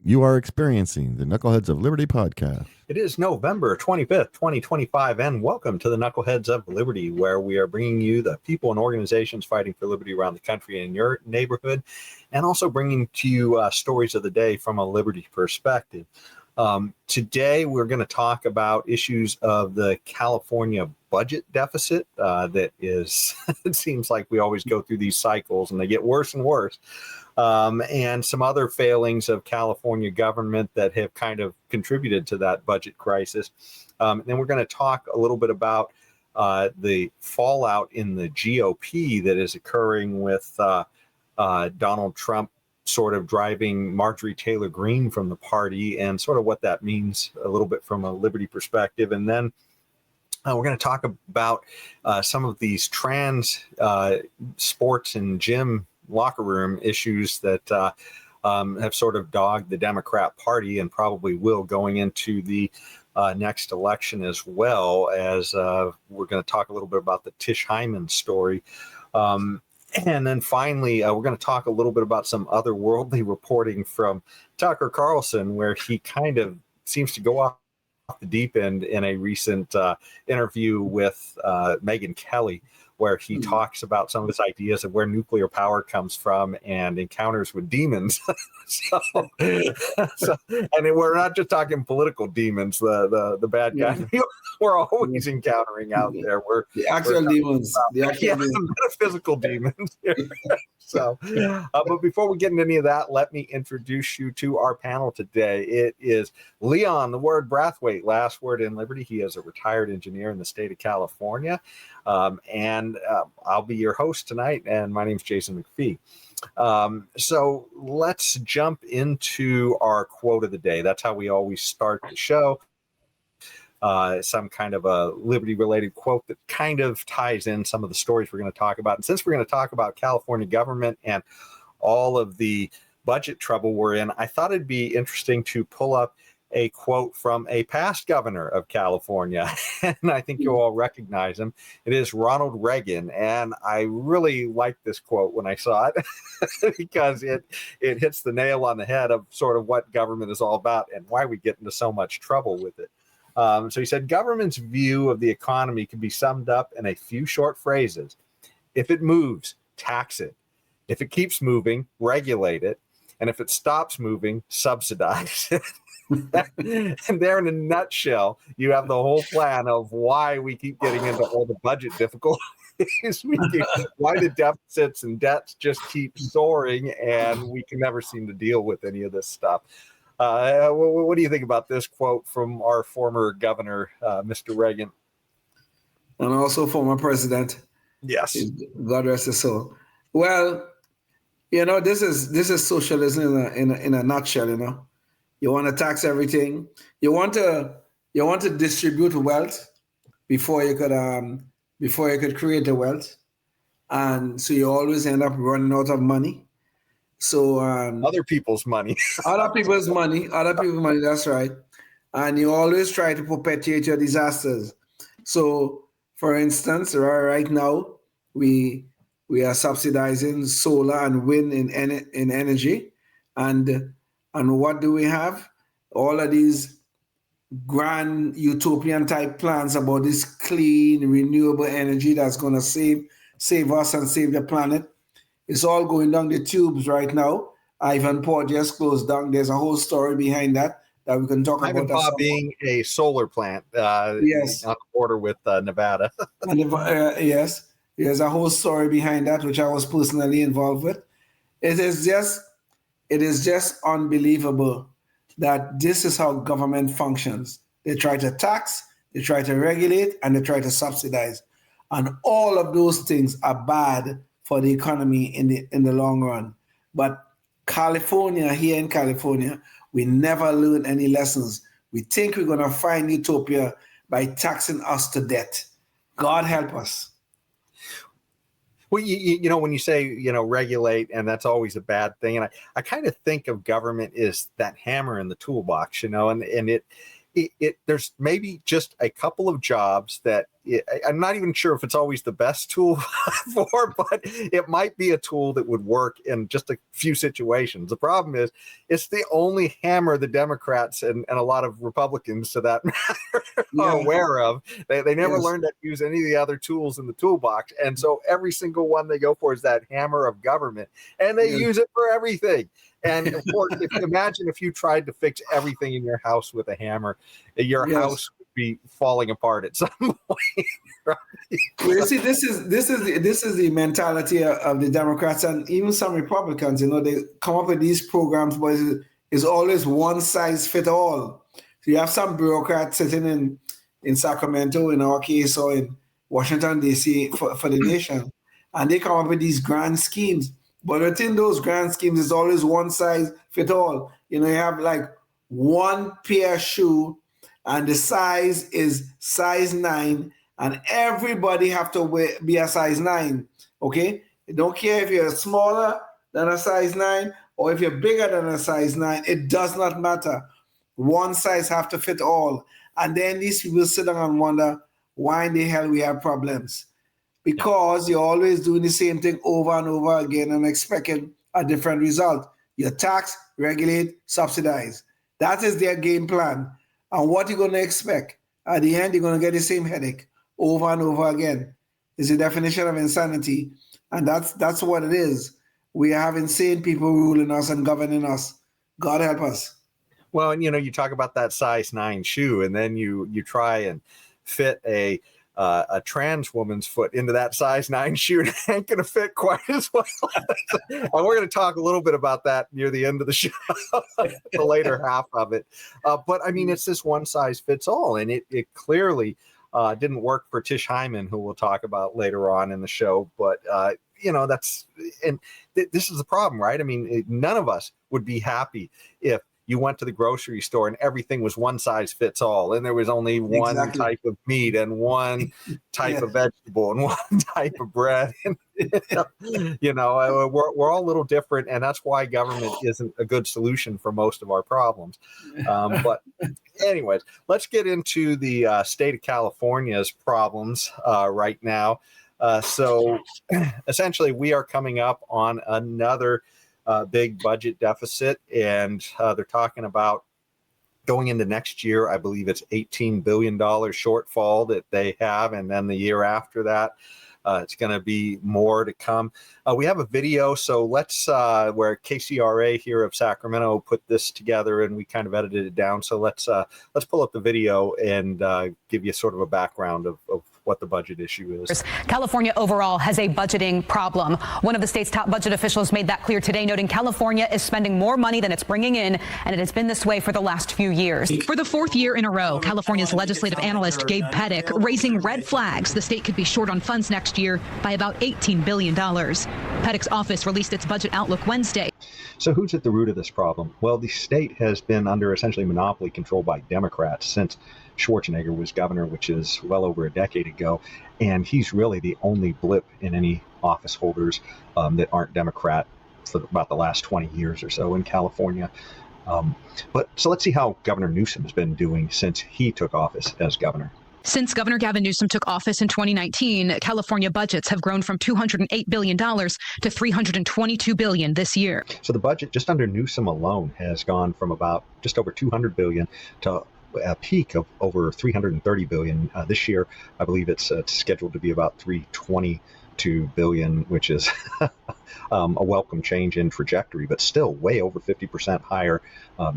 You are experiencing the Knuckleheads of Liberty podcast. It is November 25th, 2025, and welcome to the Knuckleheads of Liberty, where we are bringing you the people and organizations fighting for liberty around the country and in your neighborhood, and also bringing to you stories of the day from a liberty perspective. Today, we're going to talk about issues of the California budget deficit that is, it seems like we always go through these cycles and they get worse and worse. And some other failings of California government that have kind of contributed to that budget crisis. And then we're going to talk a little bit about the fallout in the GOP that is occurring with Donald Trump sort of driving Marjorie Taylor Greene from the party and sort of what that means a little bit from a liberty perspective. And then we're going to talk about some of these trans sports and gym locker room issues that have sort of dogged the Democrat Party and probably will going into the next election, as well as we're going to talk a little bit about the Tish Hyman story. And then finally, we're going to talk a little bit about some otherworldly reporting from Tucker Carlson, where he kind of seems to go off the deep end in a recent interview with Megyn Kelly, where he talks about some of his ideas of where nuclear power comes from and encounters with demons. And we're not just talking political demons, the bad guys we're always encountering out there. The actual demons. The metaphysical demons here. But before we get into any of that, let me introduce you to our panel today. It is Leon, the word Brathwaite, last word in Liberty. He is a retired engineer in the state of California. And I'll be your host tonight. And my name is Jason McPhee. So let's jump into our quote of the day. That's how we always start the show. Some kind of a liberty-related quote that kind of ties in some of the stories we're going to talk about. And since we're going to talk about California government and all of the budget trouble we're in, I thought it'd be interesting to pull up a quote from a past governor of California. And I think you'll all recognize him. It is Ronald Reagan. And I really liked this quote when I saw it because it hits the nail on the head of sort of what government is all about and why we get into so much trouble with it. So he said, government's view of the economy can be summed up in a few short phrases. If it moves, tax it. If it keeps moving, regulate it. And if it stops moving, subsidize it. And there in a nutshell, you have the whole plan of why we keep getting into all the budget difficulties. Why the deficits and debts just keep soaring and we can never seem to deal with any of this stuff. What do you think about this quote from our former governor, Mr. Reagan? And also former president. Yes. God rest his soul. Well, this is socialism in a nutshell. You want to tax everything. You want to distribute wealth before you could create the wealth, and so you always end up running out of money. So other people's money. Other people's money. That's right. And you always try to perpetuate your disasters. So, for instance, right now we are subsidizing solar and wind in energy, and what do we have? All of these grand utopian type plans about this clean, renewable energy that's going to save us and save the planet. It's all going down the tubes right now. Ivanpah just closed down. There's a whole story behind that we can talk about. Ivanpah being a solar plant, yes, on the border with Nevada. Yes, there's a whole story behind that, which I was personally involved with. It is just unbelievable that this is how government functions. They try to tax, they try to regulate, and they try to subsidize. And all of those things are bad for the economy in the long run. But here in California, we never learn any lessons. We think we're going to find utopia by taxing us to death. God help us. Well, when you say, regulate, and that's always a bad thing. And I kind of think of government as that hammer in the toolbox, and there's maybe just a couple of jobs that I'm not even sure if it's always the best tool for, but it might be a tool that would work in just a few situations. The problem is it's the only hammer the Democrats and a lot of Republicans, to that matter, are aware of. They never learned to use any of the other tools in the toolbox. And so every single one they go for is that hammer of government, and they use it for everything. And of course, imagine if you tried to fix everything in your house with a hammer, your house would be falling apart at some point. Right? Well, you see, this is the mentality of the Democrats and even some Republicans. They come up with these programs, but it's always one size fit all. So you have some bureaucrats sitting in Sacramento, in our case, or in Washington, D.C. for the nation, and they come up with these grand schemes. But within those grand schemes, it's always one size fit all. You have like one pair of shoe, and the size is size 9, and everybody have to be a size 9. Okay, you don't care if you're smaller than a size 9 or if you're bigger than a size 9. It does not matter. One size have to fit all, and then these people sit down and wonder why in the hell we have problems. Because you're always doing the same thing over and over again and expecting a different result. You tax, regulate, subsidize. That is their game plan. And what you're going to expect? At the end, you're going to get the same headache over and over again. It's the definition of insanity. And that's what it is. We have insane people ruling us and governing us. God help us. Well, and you talk about that size 9 shoe, and then you try and fit a trans woman's foot into that size 9 shoe, and it ain't going to fit quite as well. And we're going to talk a little bit about that near the end of the show, the later half of it. But I mean, it's this one size fits all, and it clearly didn't work for Tish Hyman, who we'll talk about later on in the show. But this is the problem, right? I mean, none of us would be happy if you went to the grocery store and everything was one size fits all, and there was only one type of meat and one type of vegetable and one type of bread. We're all a little different, and that's why government isn't a good solution for most of our problems. But anyways, let's get into the state of California's problems right now. So essentially, we are coming up on another big budget deficit, and they're talking about going into next year. I believe it's $18 billion shortfall that they have, and then the year after that, it's going to be more to come. We have a video, so let's where KCRA here of Sacramento put this together, and we kind of edited it down. So let's pull up the video and give you sort of a background of what the budget issue is. California overall has a budgeting problem. One of the state's top budget officials made that clear today, noting California is spending more money than it's bringing in, and it has been this way for the last few years. For the 4th year in a row, California's legislative analyst Gabe Pettick raising red flags. The state could be short on funds next year by about $18 billion. Pettick's office released its budget outlook Wednesday. So who's at the root of this problem? Well, the state has been under essentially monopoly control by Democrats since Schwarzenegger was governor, which is well over a decade ago, and he's really the only blip in any office holders that aren't Democrat for about the last 20 years or so in California. So let's see how Governor Newsom has been doing since he took office as governor. Since Governor Gavin Newsom took office in 2019, California budgets have grown from $208 billion to $322 billion this year. So the budget just under Newsom alone has gone from about just over $200 billion to a peak of over $330 billion this year. I believe it's scheduled to be about $322 billion, which is a welcome change in trajectory, but still way over 50% higher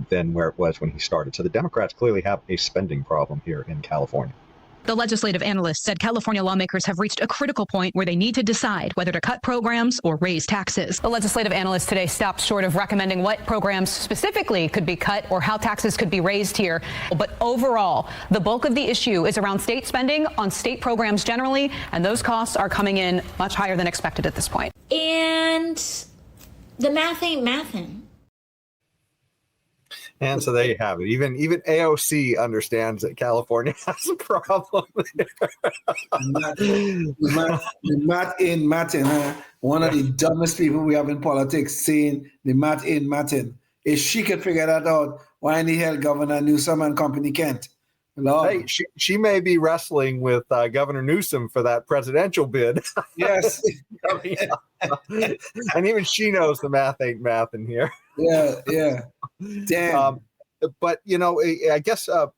than where it was when he started. So the Democrats clearly have a spending problem here in California. The legislative analyst said California lawmakers have reached a critical point where they need to decide whether to cut programs or raise taxes. The legislative analyst today stopped short of recommending what programs specifically could be cut or how taxes could be raised here. But overall, the bulk of the issue is around state spending on state programs generally, and those costs are coming in much higher than expected at this point. And the math ain't mathin'. And so there you have it. Even AOC understands that California has a problem. Martin, one of the dumbest people we have in politics, saying the math ain't Martin. if she could figure that out, why in the hell Governor Newsom and company can't? Lord. Hey, she may be wrestling with Governor Newsom for that presidential bid. Yes. And even she knows the math ain't math in here. Yeah. Damn. But, I guess, so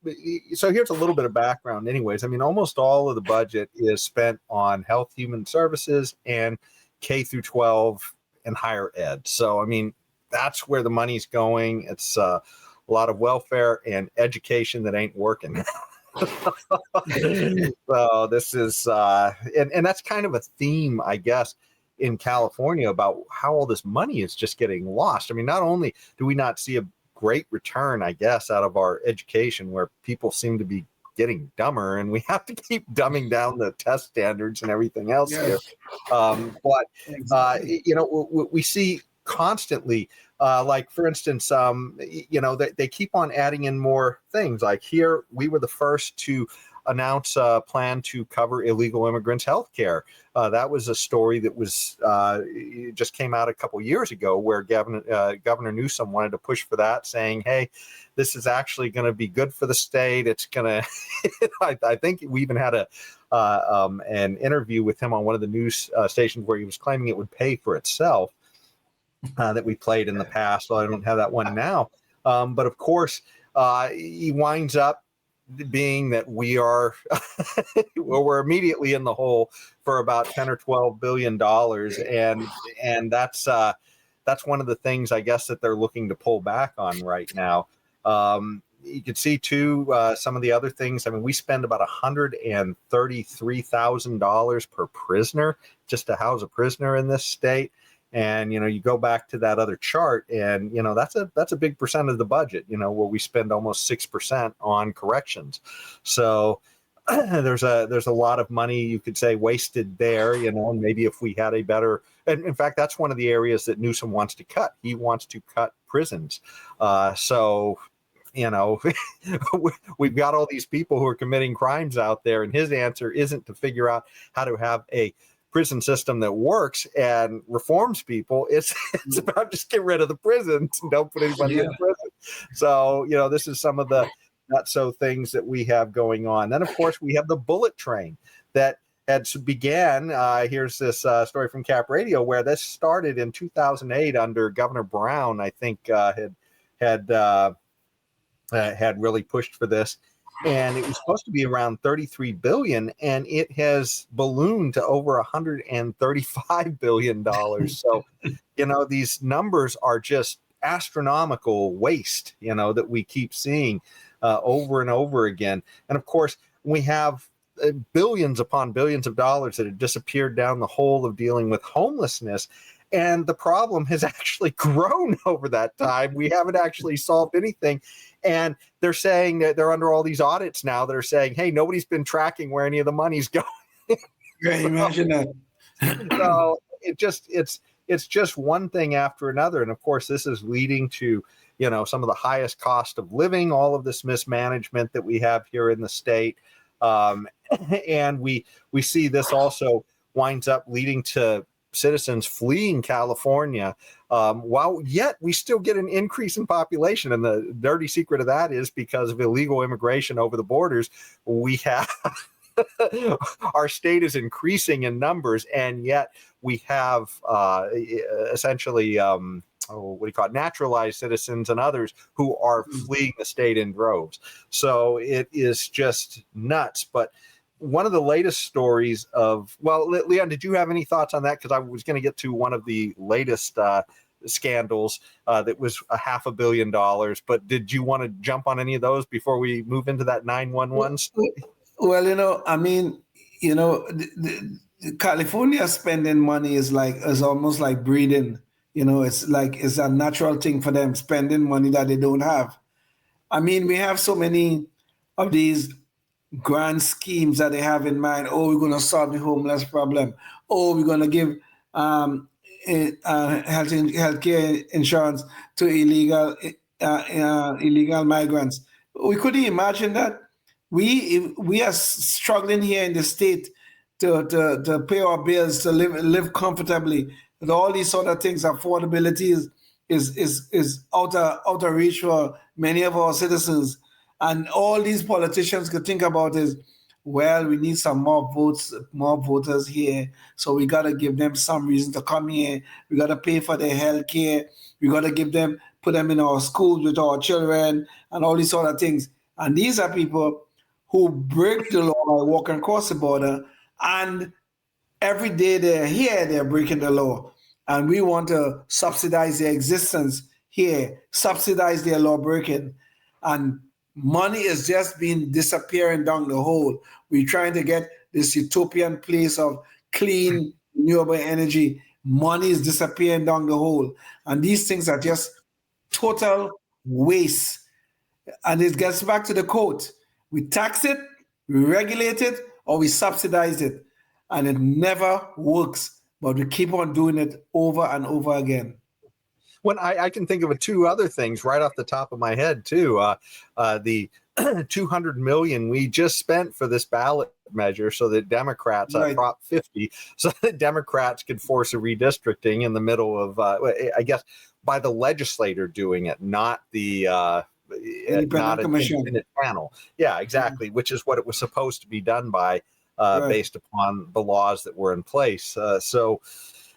here's a little bit of background anyways. I mean, almost all of the budget is spent on health, human services, and K through 12 and higher ed. So, I mean, that's where the money's going. It's a lot of welfare and education that ain't working. So this is, and that's kind of a theme, I guess, in California about how all this money is just getting lost. I mean, not only do we not see a great return, I guess, out of our education, where people seem to be getting dumber, and we have to keep dumbing down the test standards and everything else here. But we see constantly, like for instance, they keep on adding in more things. Like here, we were the first to announce a plan to cover illegal immigrants' health care. That was a story that was just came out a couple years ago, where Governor Newsom wanted to push for that, saying, hey, this is actually going to be good for the state. It's going to, I think we even had an interview with him on one of the news stations where he was claiming it would pay for itself, that we played in the past. So I don't have that one now. But of course, he winds up being that we are we're immediately in the hole for about 10 or 12 billion dollars, and that's one of the things, I guess, that they're looking to pull back on right now. You can see too some of the other things. I mean, we spend about $133,000 per prisoner just to house a prisoner in this state. And, you go back to that other chart, and, that's a big percent of the budget, where we spend almost 6% on corrections. So there's a lot of money, you could say, wasted there, and maybe if we had a better, and in fact, that's one of the areas that Newsom wants to cut. He wants to cut prisons. We've got all these people who are committing crimes out there, and his answer isn't to figure out how to have a prison system that works and reforms people. It's about just get rid of the prisons and don't put anybody in prison. So, this is some of the not so things that we have going on. Then, of course, we have the bullet train that began. Here's this story from Cap Radio, where this started in 2008 under Governor Brown. I think had really pushed for this. And it was supposed to be around $33 billion, and it has ballooned to over $135 billion. So, these numbers are just astronomical waste, that we keep seeing over and over again. And of course, we have billions upon billions of dollars that have disappeared down the hole of dealing with homelessness. And the problem has actually grown over that time. We haven't actually solved anything. And they're saying that they're under all these audits now that are saying, hey, nobody's been tracking where any of the money's going. Yeah, imagine that. So it's just one thing after another. And of course, this is leading to, some of the highest cost of living, all of this mismanagement that we have here in the state. And we see this also winds up leading to citizens fleeing California, while yet we still get an increase in population. And the dirty secret of that is because of illegal immigration over the borders, we have our state is increasing in numbers, and yet we have essentially naturalized citizens and others who are fleeing the state in droves. So it is just nuts. But one of the latest stories Leon, did you have any thoughts on that? Because I was going to get to one of the latest scandals that was $500 million. But did you want to jump on any of those before we move into that 911 story? Well, California spending money is almost like breathing. It's a natural thing for them, spending money that they don't have. I mean, we have so many of these grand schemes that they have in mind. Oh, we're going to solve the homeless problem. Oh, we're going to give healthcare insurance to illegal migrants. We couldn't imagine that. We are struggling here in the state to pay our bills, to live comfortably, with all these sort of things, affordability is out of reach for many of our citizens. And all these politicians could think about is, well, we need some more votes, more voters here. So we got to give them some reason to come here. We got to pay for their health care. We got to put them in our schools with our children and all these sort of things. And these are people who break the law by walking across the border. And every day they're here, they're breaking the law. And we want to subsidize their existence here, subsidize their law breaking. And money is just been disappearing down the hole. We're trying to get this utopian place of clean, renewable energy. Money is disappearing down the hole. And these things are just total waste. And it gets back to the quote. We tax it, we regulate it, or we subsidize it. And it never works, but we keep on doing it over and over again. When I can think of two other things right off the top of my head too. The $200 million we just spent for this ballot measure, so that Democrats Prop 50, so that Democrats could force a redistricting in the middle of, I guess, by the legislator doing it, not the not an independent panel. Yeah, exactly. Which is what it was supposed to be done by, based upon the laws that were in place.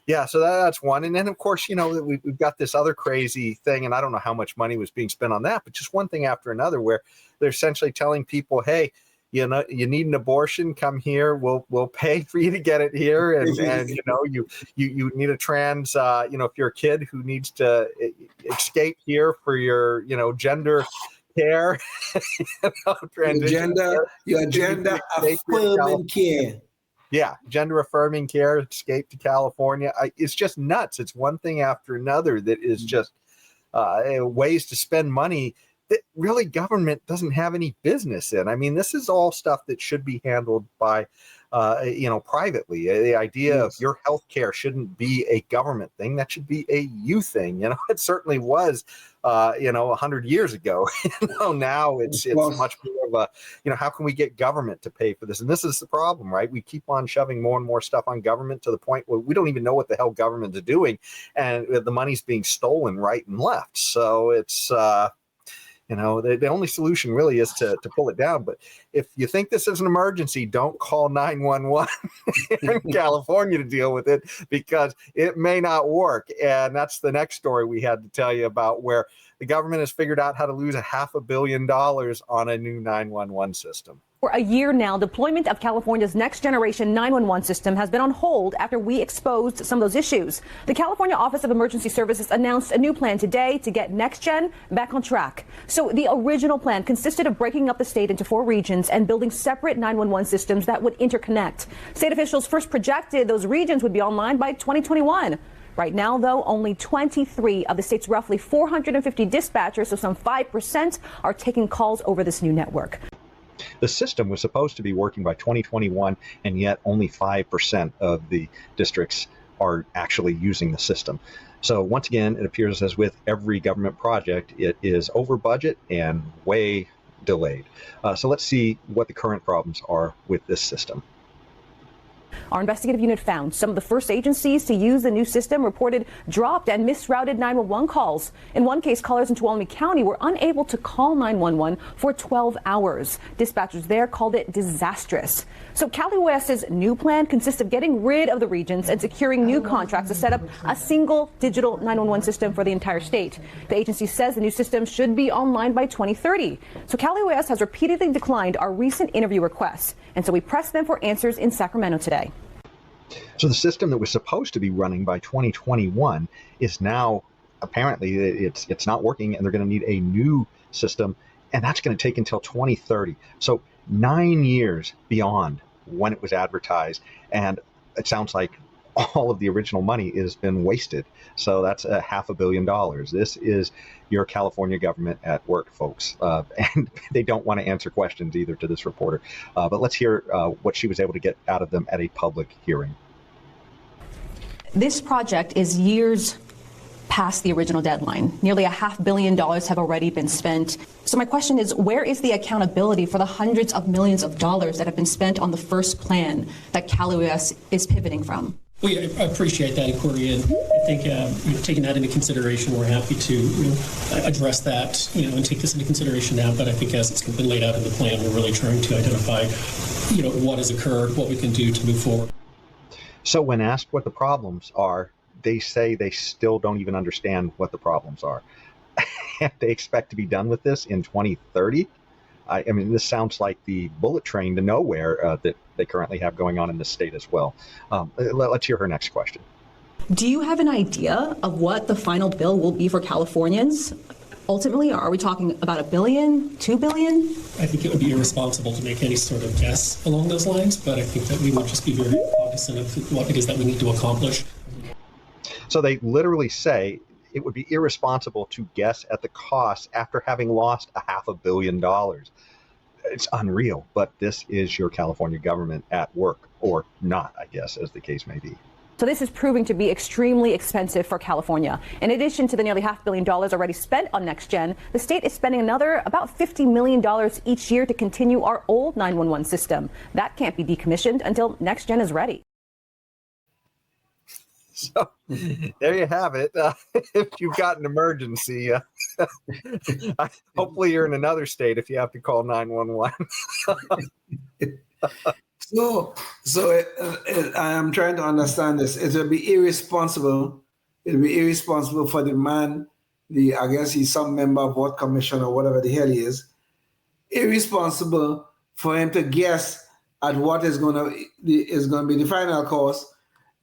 Yeah, so that's one. And then, of course, we've got this other crazy thing, and I don't know how much money was being spent on that, but just one thing after another where they're essentially telling people, hey, you need an abortion, come here, we'll pay for you to get it here. And you need a trans, if you're a kid who needs to escape here for your, gender care, your gender affirming care. Yeah, gender affirming care, escape to California. It's just nuts. It's one thing after another that is just ways to spend money that really government doesn't have any business in. I mean, this is all stuff that should be handled by, privately. The idea of your health care shouldn't be a government thing. That should be a you thing. It certainly was, 100 years ago. Now it's much more of a, how can we get government to pay for this? And this is the problem, right? We keep on shoving more and more stuff on government to the point where we don't even know what the hell government is doing. And the money's being stolen right and left. So it's, the only solution really is to pull it down. But if you think this is an emergency, don't call 911 in California to deal with it, because it may not work. And that's the next story we had to tell you about, where the government has figured out how to lose $500 million on a new 911 system. For a year now, deployment of California's next generation 911 system has been on hold after we exposed some of those issues. The California Office of Emergency Services announced a new plan today to get next gen back on track. So the original plan consisted of breaking up the state into 4 regions and building separate 911 systems that would interconnect. State officials first projected those regions would be online by 2021. Right now, though, only 23 of the state's roughly 450 dispatchers, so some 5%, are taking calls over this new network. The system was supposed to be working by 2021, and yet only 5% of the districts are actually using the system. So once again, it appears, as with every government project, it is over budget and way delayed. So let's see what the current problems are with this system. Our investigative unit found some of the first agencies to use the new system reported dropped and misrouted 911 calls. In one case, callers in Tuolumne County were unable to call 911 for 12 hours. Dispatchers there called it disastrous. So Cali West's new plan consists of getting rid of the regions and securing new contracts to set up a single digital 911 system for the entire state. The agency says the new system should be online by 2030. So Cali West has repeatedly declined our recent interview requests, and so we pressed them for answers in Sacramento today. So the system that was supposed to be running by 2021 is now, apparently, it's not working, and they're going to need a new system, and that's going to take until 2030. So 9 years beyond when it was advertised, and it sounds like all of the original money has been wasted. So that's $500 million. This is your California government at work, folks. And they don't want to answer questions either to this reporter. But let's hear what she was able to get out of them at a public hearing. This project is years past the original deadline. Nearly $500 million have already been spent. So my question is, where is the accountability for the hundreds of millions of dollars that have been spent on the first plan that Cali West is pivoting from? We appreciate that inquiry, and think taking that into consideration, we're happy to address that, and take this into consideration now. But I think as it's been laid out in the plan, we're really trying to identify, what has occurred, what we can do to move forward. So when asked what the problems are, they say they still don't even understand what the problems are. And they expect to be done with this in 2030. I mean, this sounds like the bullet train to nowhere that they currently have going on in this state as well. Let's hear her next question. Do you have an idea of what the final bill will be for Californians? Ultimately, are we talking about $1 billion, $2 billion? I think it would be irresponsible to make any sort of guess along those lines, but I think that we would just be very cognizant of what it is that we need to accomplish. So they literally say it would be irresponsible to guess at the cost after having lost $500 million. It's unreal, but this is your California government at work, or not, I guess, as the case may be. So this is proving to be extremely expensive for California. In addition to the nearly $500 million already spent on Next Gen, the state is spending another about $50 million each year to continue our old 911 system. That can't be decommissioned until Next Gen is ready. So there you have it. If you've got an emergency, hopefully you're in another state if you have to call 911. So I am trying to understand this. It will be irresponsible. It will be irresponsible for the man, I guess he's some member of what commission or whatever the hell he is. Irresponsible for him to guess at what is going to be the final cost,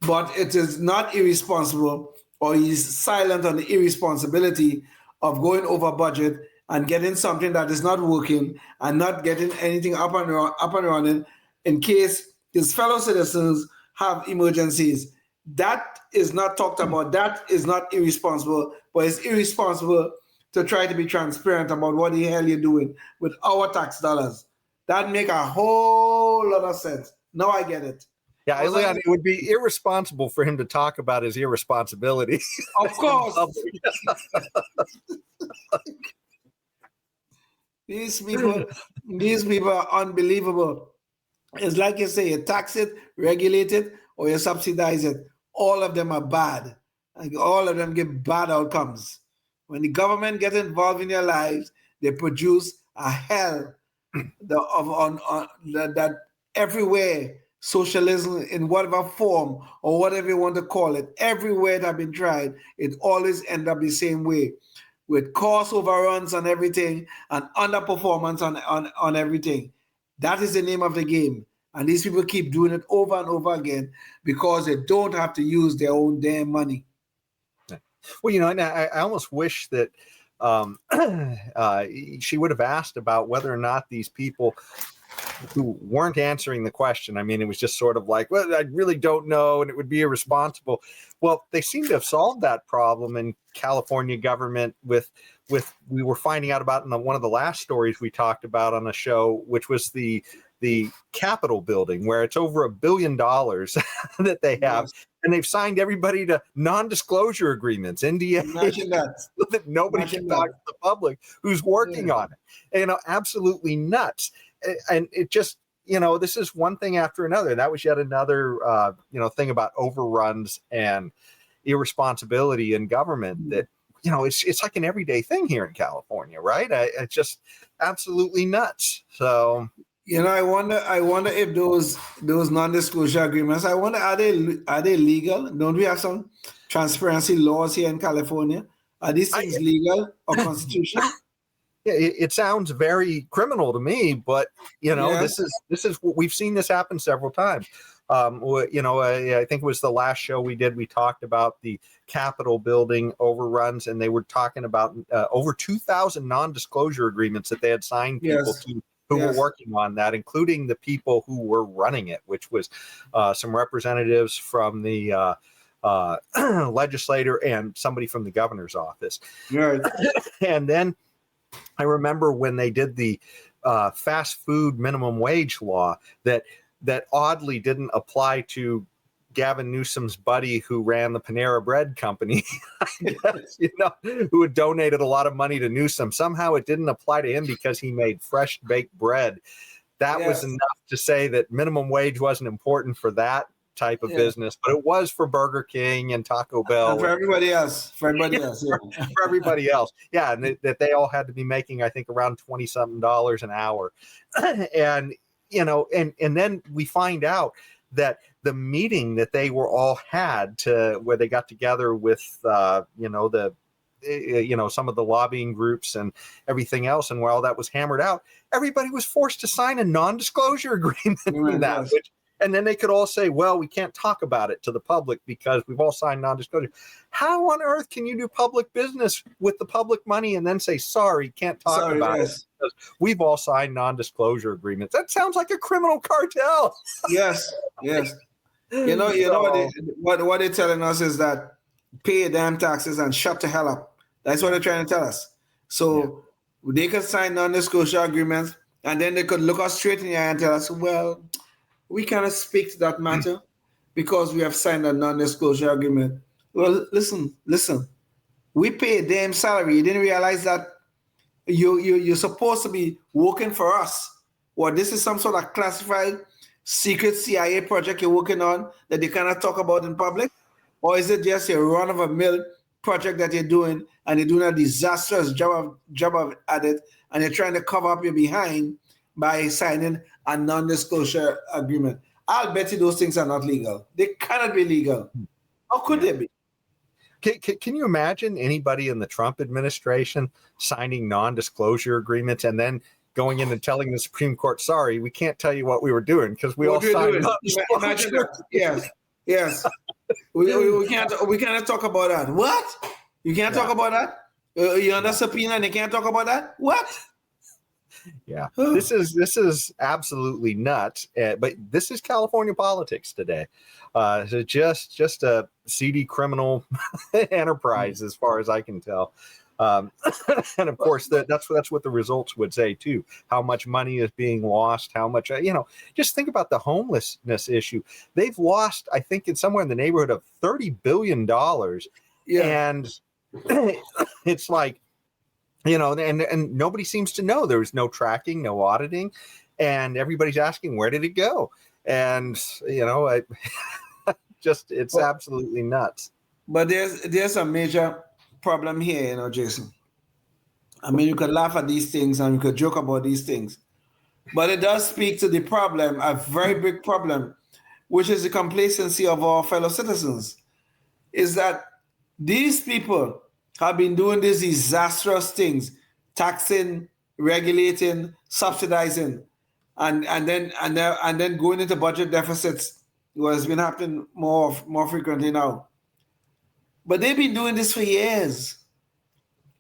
but it is not irresponsible, or he's silent on the irresponsibility of going over budget and getting something that is not working and not getting anything up and running in case his fellow citizens have emergencies. That is not talked about. That is not irresponsible, but it's irresponsible to try to be transparent about what the hell you're doing with our tax dollars. That make a whole lot of sense. Now I get it. Yeah, Leon, it would be irresponsible for him to talk about his irresponsibility. Of course. These people are unbelievable. It's like you say, you tax it, regulate it, or you subsidize it. All of them are bad. Like, all of them give bad outcomes. When the government gets involved in your lives, they produce a hell that everywhere, socialism in whatever form or whatever you want to call it, everywhere that have been tried, it always ends up the same way, with cost overruns on everything and underperformance on everything. That is the name of the game. And these people keep doing it over and over again because they don't have to use their own damn money. Well, and I almost wish that she would have asked about whether or not these people who weren't answering the question, I mean, it was just sort of like, well, I really don't know, and it would be irresponsible. Well, they seem to have solved that problem in California government with we were finding out about in one of the last stories we talked about on the show, which was the Capitol building, where it's over $1 billion that they have. Yes. And they've signed everybody to non-disclosure agreements, NDAs, that nobody can talk to the public who's working on it. Absolutely nuts. And it just, this is one thing after another. That was yet another, thing about overruns and irresponsibility in government that, it's like an everyday thing here in California, right? It's just absolutely nuts. So, I wonder if those non-disclosure agreements, are they legal? Don't we have some transparency laws here in California? Are these things legal or constitutional? Yeah, it sounds very criminal to me, but this is what we've seen this happen several times. I think it was the last show we did. We talked about the Capitol building overruns, and they were talking about over 2,000 non-disclosure agreements that they had signed people to who were working on that, including the people who were running it, which was some representatives from the legislator and somebody from the governor's office. Right. And then I remember when they did the fast food minimum wage law that oddly didn't apply to Gavin Newsom's buddy who ran the Panera Bread company, I guess, who had donated a lot of money to Newsom. Somehow it didn't apply to him because he made fresh baked bread. That was enough to say that minimum wage wasn't important for that type of business, but it was for Burger King and Taco Bell. And for everybody else. For everybody else. Yeah. For everybody else. Yeah. And that they all had to be making, I think, around $20-something an hour. And, and then we find out that the meeting that they were all had where they got together with, some of the lobbying groups and everything else. And while that was hammered out, everybody was forced to sign a non-disclosure agreement in that, and then they could all say, well, we can't talk about it to the public because we've all signed non-disclosure. How on earth can you do public business with the public money and then say, sorry, can't talk about it because we've all signed non-disclosure agreements? That sounds like a criminal cartel. Yes. You know what they're telling us is that pay your damn taxes and shut the hell up. That's what they're trying to tell us. So they could sign non-disclosure agreements, and then they could look us straight in the eye and tell us, well, we cannot speak to that matter because we have signed a non-disclosure agreement. Well, listen. We pay a damn salary. You didn't realize that you're supposed to be working for us. Well, this is some sort of classified secret CIA project you're working on that they cannot talk about in public? Or is it just a run-of-the-mill project that you're doing and you're doing a disastrous job at it and you're trying to cover up your behind by signing a non-disclosure agreement? I'll bet you those things are not legal. They cannot be legal. How could they be? Can you imagine anybody in the Trump administration signing non-disclosure agreements and then going in and telling the Supreme Court, sorry, we can't tell you what we were doing because we all signed non-disclosure. Imagine that. Yes. We can't talk about that. What? You can't talk about that? You're under subpoena and you can't talk about that? What? Yeah, this is absolutely nuts. But this is California politics today. So just a seedy criminal enterprise, as far as I can tell. And of course, that's what the results would say too. How much money is being lost? How much? Just think about the homelessness issue. They've lost, I think, it's somewhere in the neighborhood of $30 billion. Yeah. And it's like, and nobody seems to know. There was no tracking, no auditing, and everybody's asking, where did it go? And it's absolutely nuts. But there's a major problem here, Jason. I mean, you could laugh at these things and you could joke about these things, but it does speak to the problem, a very big problem, which is the complacency of our fellow citizens. Is that these people have been doing these disastrous things, taxing, regulating, subsidizing, and then going into budget deficits, what has been happening more frequently now. But they've been doing this for years.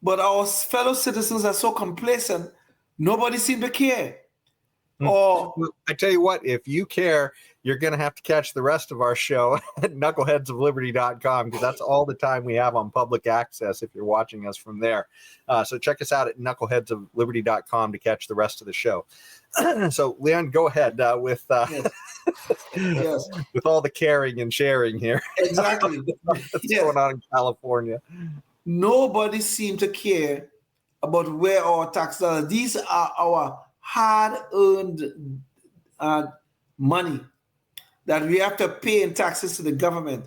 But our fellow citizens are so complacent, nobody seems to care. Or I tell you what, if you care, you're going to have to catch the rest of our show at knuckleheadsofliberty.com, because that's all the time we have on public access if you're watching us from there. So check us out at knuckleheadsofliberty.com to catch the rest of the show. So, Leon, go ahead with yes. with all the caring and sharing here. Exactly. What's going on in California? Nobody seems to care about where our tax dollars. These are our hard-earned money that we have to pay in taxes to the government.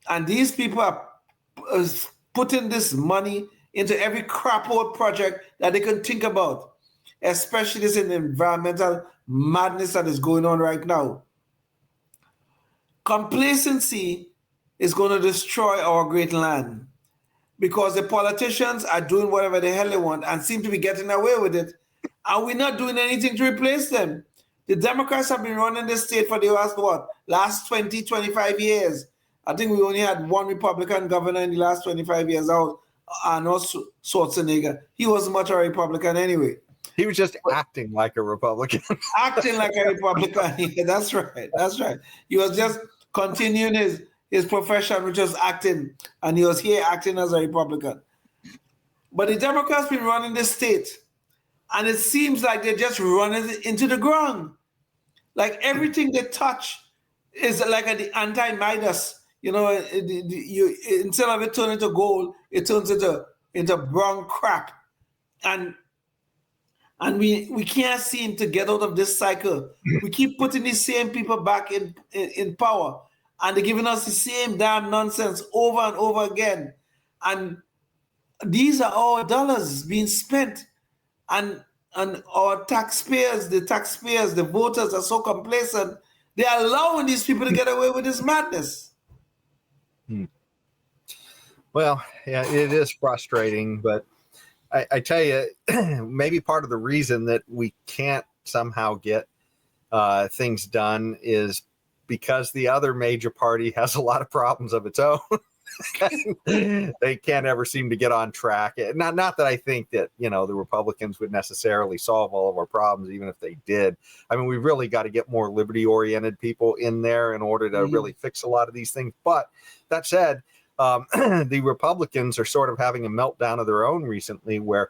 And these people are putting this money into every crap old project that they can think about, especially this in the environmental madness that is going on right now. Complacency is going to destroy our great land because the politicians are doing whatever the hell they want and seem to be getting away with it. And we're not doing anything to replace them. The Democrats have been running this state for the last 20, 25 years. I think we only had one Republican governor in the last 25 years. Arnold Schwarzenegger. He wasn't much of a Republican anyway. He was just acting like a Republican. Acting like a Republican. Yeah, that's right. He was just continuing his profession, which was acting, and he was here acting as a Republican. But the Democrats been running this state, and it seems like they're just running it into the ground. Like everything they touch is like the anti-Midas. Instead of it turning into gold, it turns into brown crap. And And we can't seem to get out of this cycle. We keep putting these same people back in power, and they're giving us the same damn nonsense over and over again. And these are our dollars being spent, and our taxpayers, the voters are so complacent. They're allowing these people to get away with this madness. Well, yeah, it is frustrating, but I tell you, maybe part of the reason that we can't somehow get things done is because the other major party has a lot of problems of its own. They can't ever seem to get on track. Not that I think that, the Republicans would necessarily solve all of our problems, even if they did. I mean, we've really got to get more liberty-oriented people in there in order to really fix a lot of these things. But that said, the Republicans are sort of having a meltdown of their own recently, where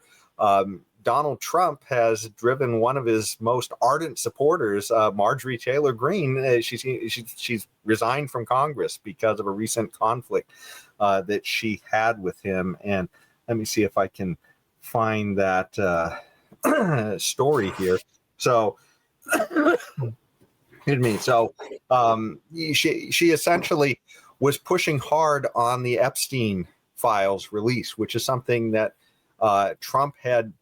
Donald Trump has driven one of his most ardent supporters, Marjorie Taylor Greene. She's resigned from Congress because of a recent conflict that she had with him. And let me see if I can find that story here. So, excuse me. So, she essentially was pushing hard on the Epstein files release, which is something that Trump had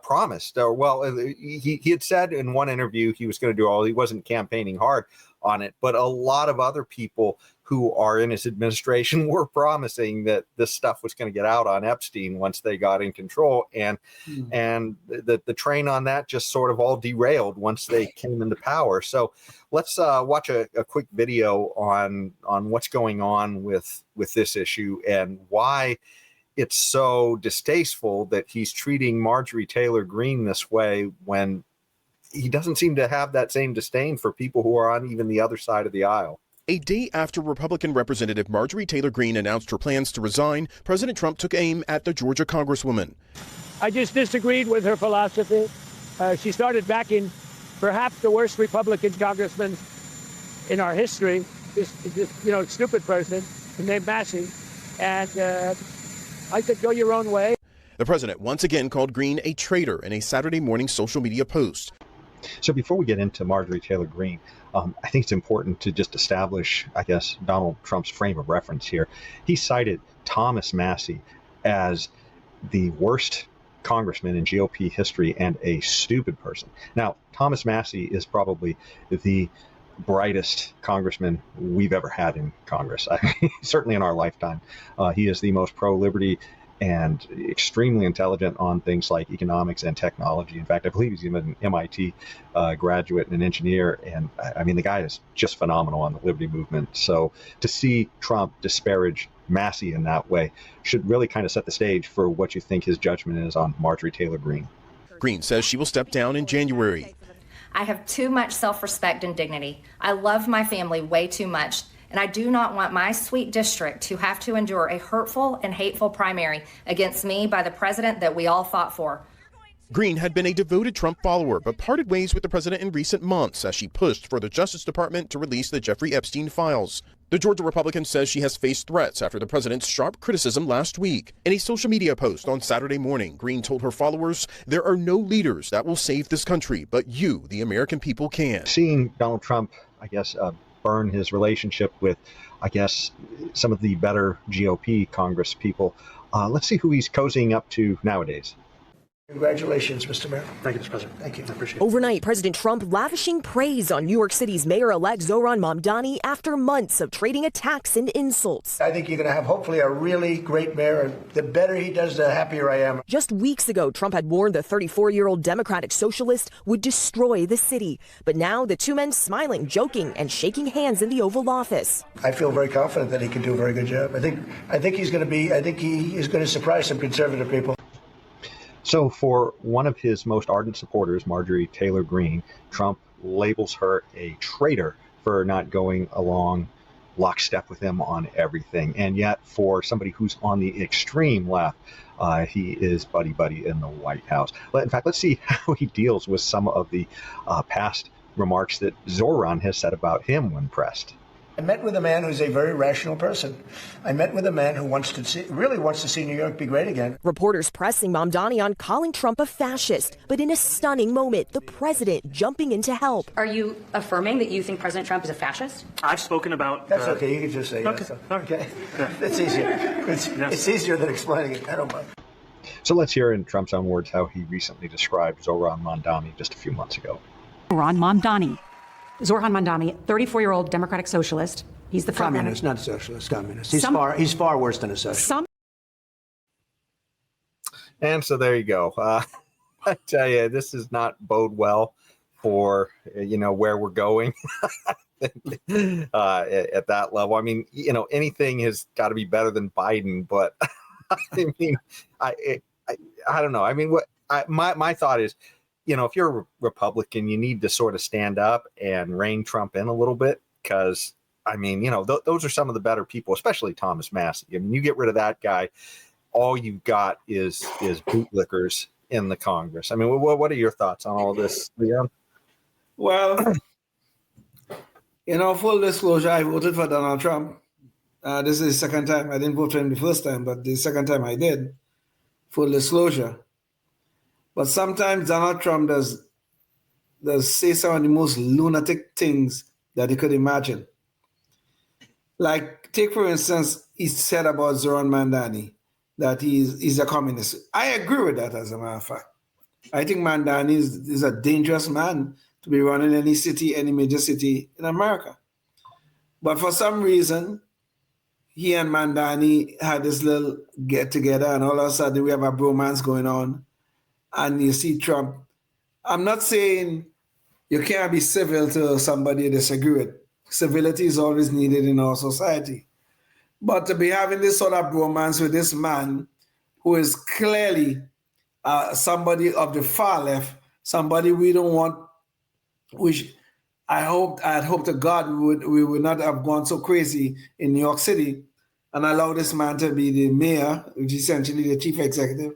promised. He had said in one interview he was going to do all. He wasn't campaigning hard on it, but a lot of other people who are in his administration were promising that this stuff was going to get out on Epstein once they got in control, and the train on that just sort of all derailed once they came into power. So let's watch a quick video on what's going on with this issue and why it's so distasteful that he's treating Marjorie Taylor Greene this way when he doesn't seem to have that same disdain for people who are on even the other side of the aisle. A day after Republican Representative Marjorie Taylor Greene announced her plans to resign, President Trump took aim at the Georgia Congresswoman. I just disagreed with her philosophy. She started backing perhaps the worst Republican congressman in our history, this stupid person named Massey. And I said, go your own way. The president once again called Greene a traitor in a Saturday morning social media post. So before we get into Marjorie Taylor Greene, I think it's important to just establish, I guess, Donald Trump's frame of reference here. He cited Thomas Massey as the worst congressman in GOP history and a stupid person. Now, Thomas Massey is probably the brightest congressman we've ever had in Congress, certainly in our lifetime. He is the most pro-liberty and extremely intelligent on things like economics and technology. In fact, I believe he's even an MIT graduate and an engineer. And I mean, the guy is just phenomenal on the liberty movement. So to see Trump disparage Massey in that way should really kind of set the stage for what you think his judgment is on Marjorie Taylor Greene. Greene says she will step down in January. I have too much self-respect and dignity. I love my family way too much, and I do not want my sweet district to have to endure a hurtful and hateful primary against me by the president that we all fought for. Greene had been a devoted Trump follower, but parted ways with the president in recent months as she pushed for the Justice Department to release the Jeffrey Epstein files. The Georgia Republican says she has faced threats after the president's sharp criticism last week. In a social media post on Saturday morning, Greene told her followers, "There are no leaders that will save this country, but you, the American people, can." Seeing Donald Trump, I guess, burn his relationship with, I guess, some of the better GOP Congress people, let's see who he's cozying up to nowadays. Congratulations, Mr. Mayor. Thank you, Mr. President. Thank you. I appreciate it. Overnight, President Trump lavishing praise on New York City's Mayor-elect Zohran Mamdani after months of trading attacks and insults. I think you're going to have hopefully a really great mayor, and the better he does, the happier I am. Just weeks ago, Trump had warned the 34-year-old Democratic socialist would destroy the city. But now the two men smiling, joking, and shaking hands in the Oval Office. I feel very confident that he can do a very good job. I think he is going to surprise some conservative people. So for one of his most ardent supporters, Marjorie Taylor Greene, Trump labels her a traitor for not going along lockstep with him on everything. And yet for somebody who's on the extreme left, he is buddy-buddy in the White House. In fact, let's see how he deals with some of the past remarks that Zohran has said about him when pressed. I met with a man who's a very rational person. I met with a man who really wants to see New York be great again. Reporters pressing Mamdani on calling Trump a fascist, but in a stunning moment, the president jumping in to help. Are you affirming that you think President Trump is a fascist? I've spoken about... That's okay. You can just say okay. Yes. Okay. That's easier. It's easier than explaining it. I don't mind. So let's hear in Trump's own words how he recently described Zohran Mamdani just a few months ago. Zohran Mamdani. Zohran Mamdani, 34-year-old Democratic socialist. He's the front communist, not socialist, communist. He's far worse than a socialist. And so there you go. I tell you, this does not bode well for where we're going at that level. I mean, anything has got to be better than Biden, but I mean, I don't know. I mean, my thought is, if you're a Republican, you need to sort of stand up and rein Trump in a little bit, because I mean, those are some of the better people, especially Thomas Massie. I mean, you get rid of that guy, all you've got is bootlickers in the Congress. I mean, what are your thoughts on all this, Leon? Well, full disclosure, I voted for Donald Trump. This is the second time. I didn't vote for him the first time, but the second time I did. Full disclosure. But sometimes Donald Trump does say some of the most lunatic things that you could imagine. Like, take for instance, he said about Zohran Mamdani that he's a communist. I agree with that, as a matter of fact. I think Mamdani is a dangerous man to be running any city, any major city in America. But for some reason, he and Mamdani had this little get together, and all of a sudden we have a bromance going on. And you see Trump. I'm not saying you can't be civil to somebody you disagree with. Civility is always needed in our society. But to be having this sort of bromance with this man who is clearly somebody of the far left, somebody we don't want, which I'd hope to God we would not have gone so crazy in New York City and allow this man to be the mayor, which is essentially the chief executive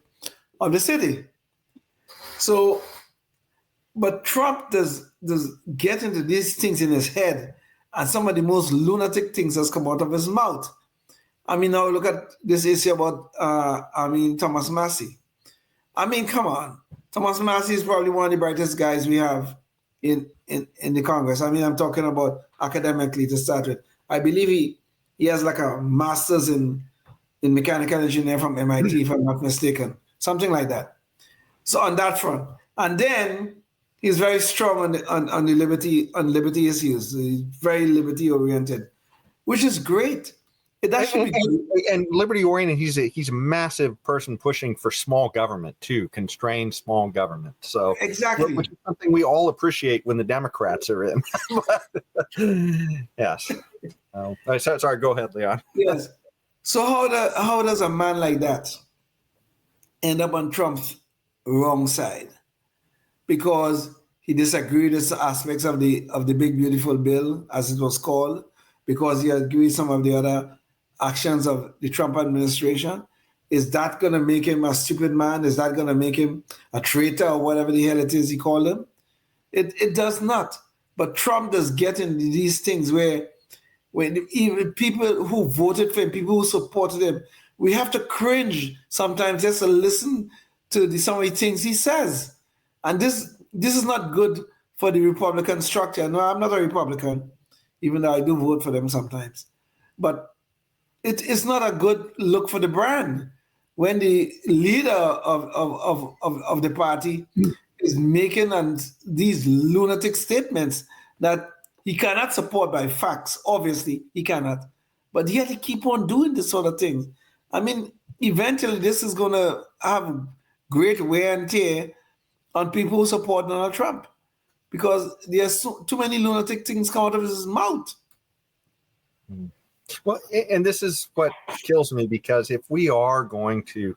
of the city. So, but Trump does get into these things in his head, and some of the most lunatic things has come out of his mouth. I mean, now look at this issue about, Thomas Massie. I mean, come on. Thomas Massie is probably one of the brightest guys we have in the Congress. I mean, I'm talking about academically to start with. I believe he has like a master's in mechanical engineering from MIT, if I'm not mistaken. Something like that. So on that front. And then he's very strong on the liberty issues. He's very liberty oriented, which is great. That should be good. And liberty oriented, he's a massive person pushing for small government too, constrained small government. So exactly, which is something we all appreciate when the Democrats are in. Yes. Sorry, go ahead, Leon. Yes. So how does a man like that end up on Trump's wrong side? Because he disagreed with aspects of the big beautiful bill, as it was called, because he agreed with some of the other actions of the Trump administration. Is that going to make him a stupid man? Is that going to make him a traitor or whatever the hell it is he called him? It does not. But Trump does get into these things where when even people who voted for him, people who supported him, we have to cringe sometimes just to listen to some of the things he says. And this is not good for the Republican structure. No, I'm not a Republican, even though I do vote for them sometimes. But it's not a good look for the brand when the leader of the party is making these lunatic statements that he cannot support by facts. Obviously, he cannot. But yet he keep on doing this sort of thing. I mean, eventually this is going to have great wear and tear on people who support Donald Trump, because there's too many lunatic things come out of his mouth. Well, and this is what kills me, because if we are going to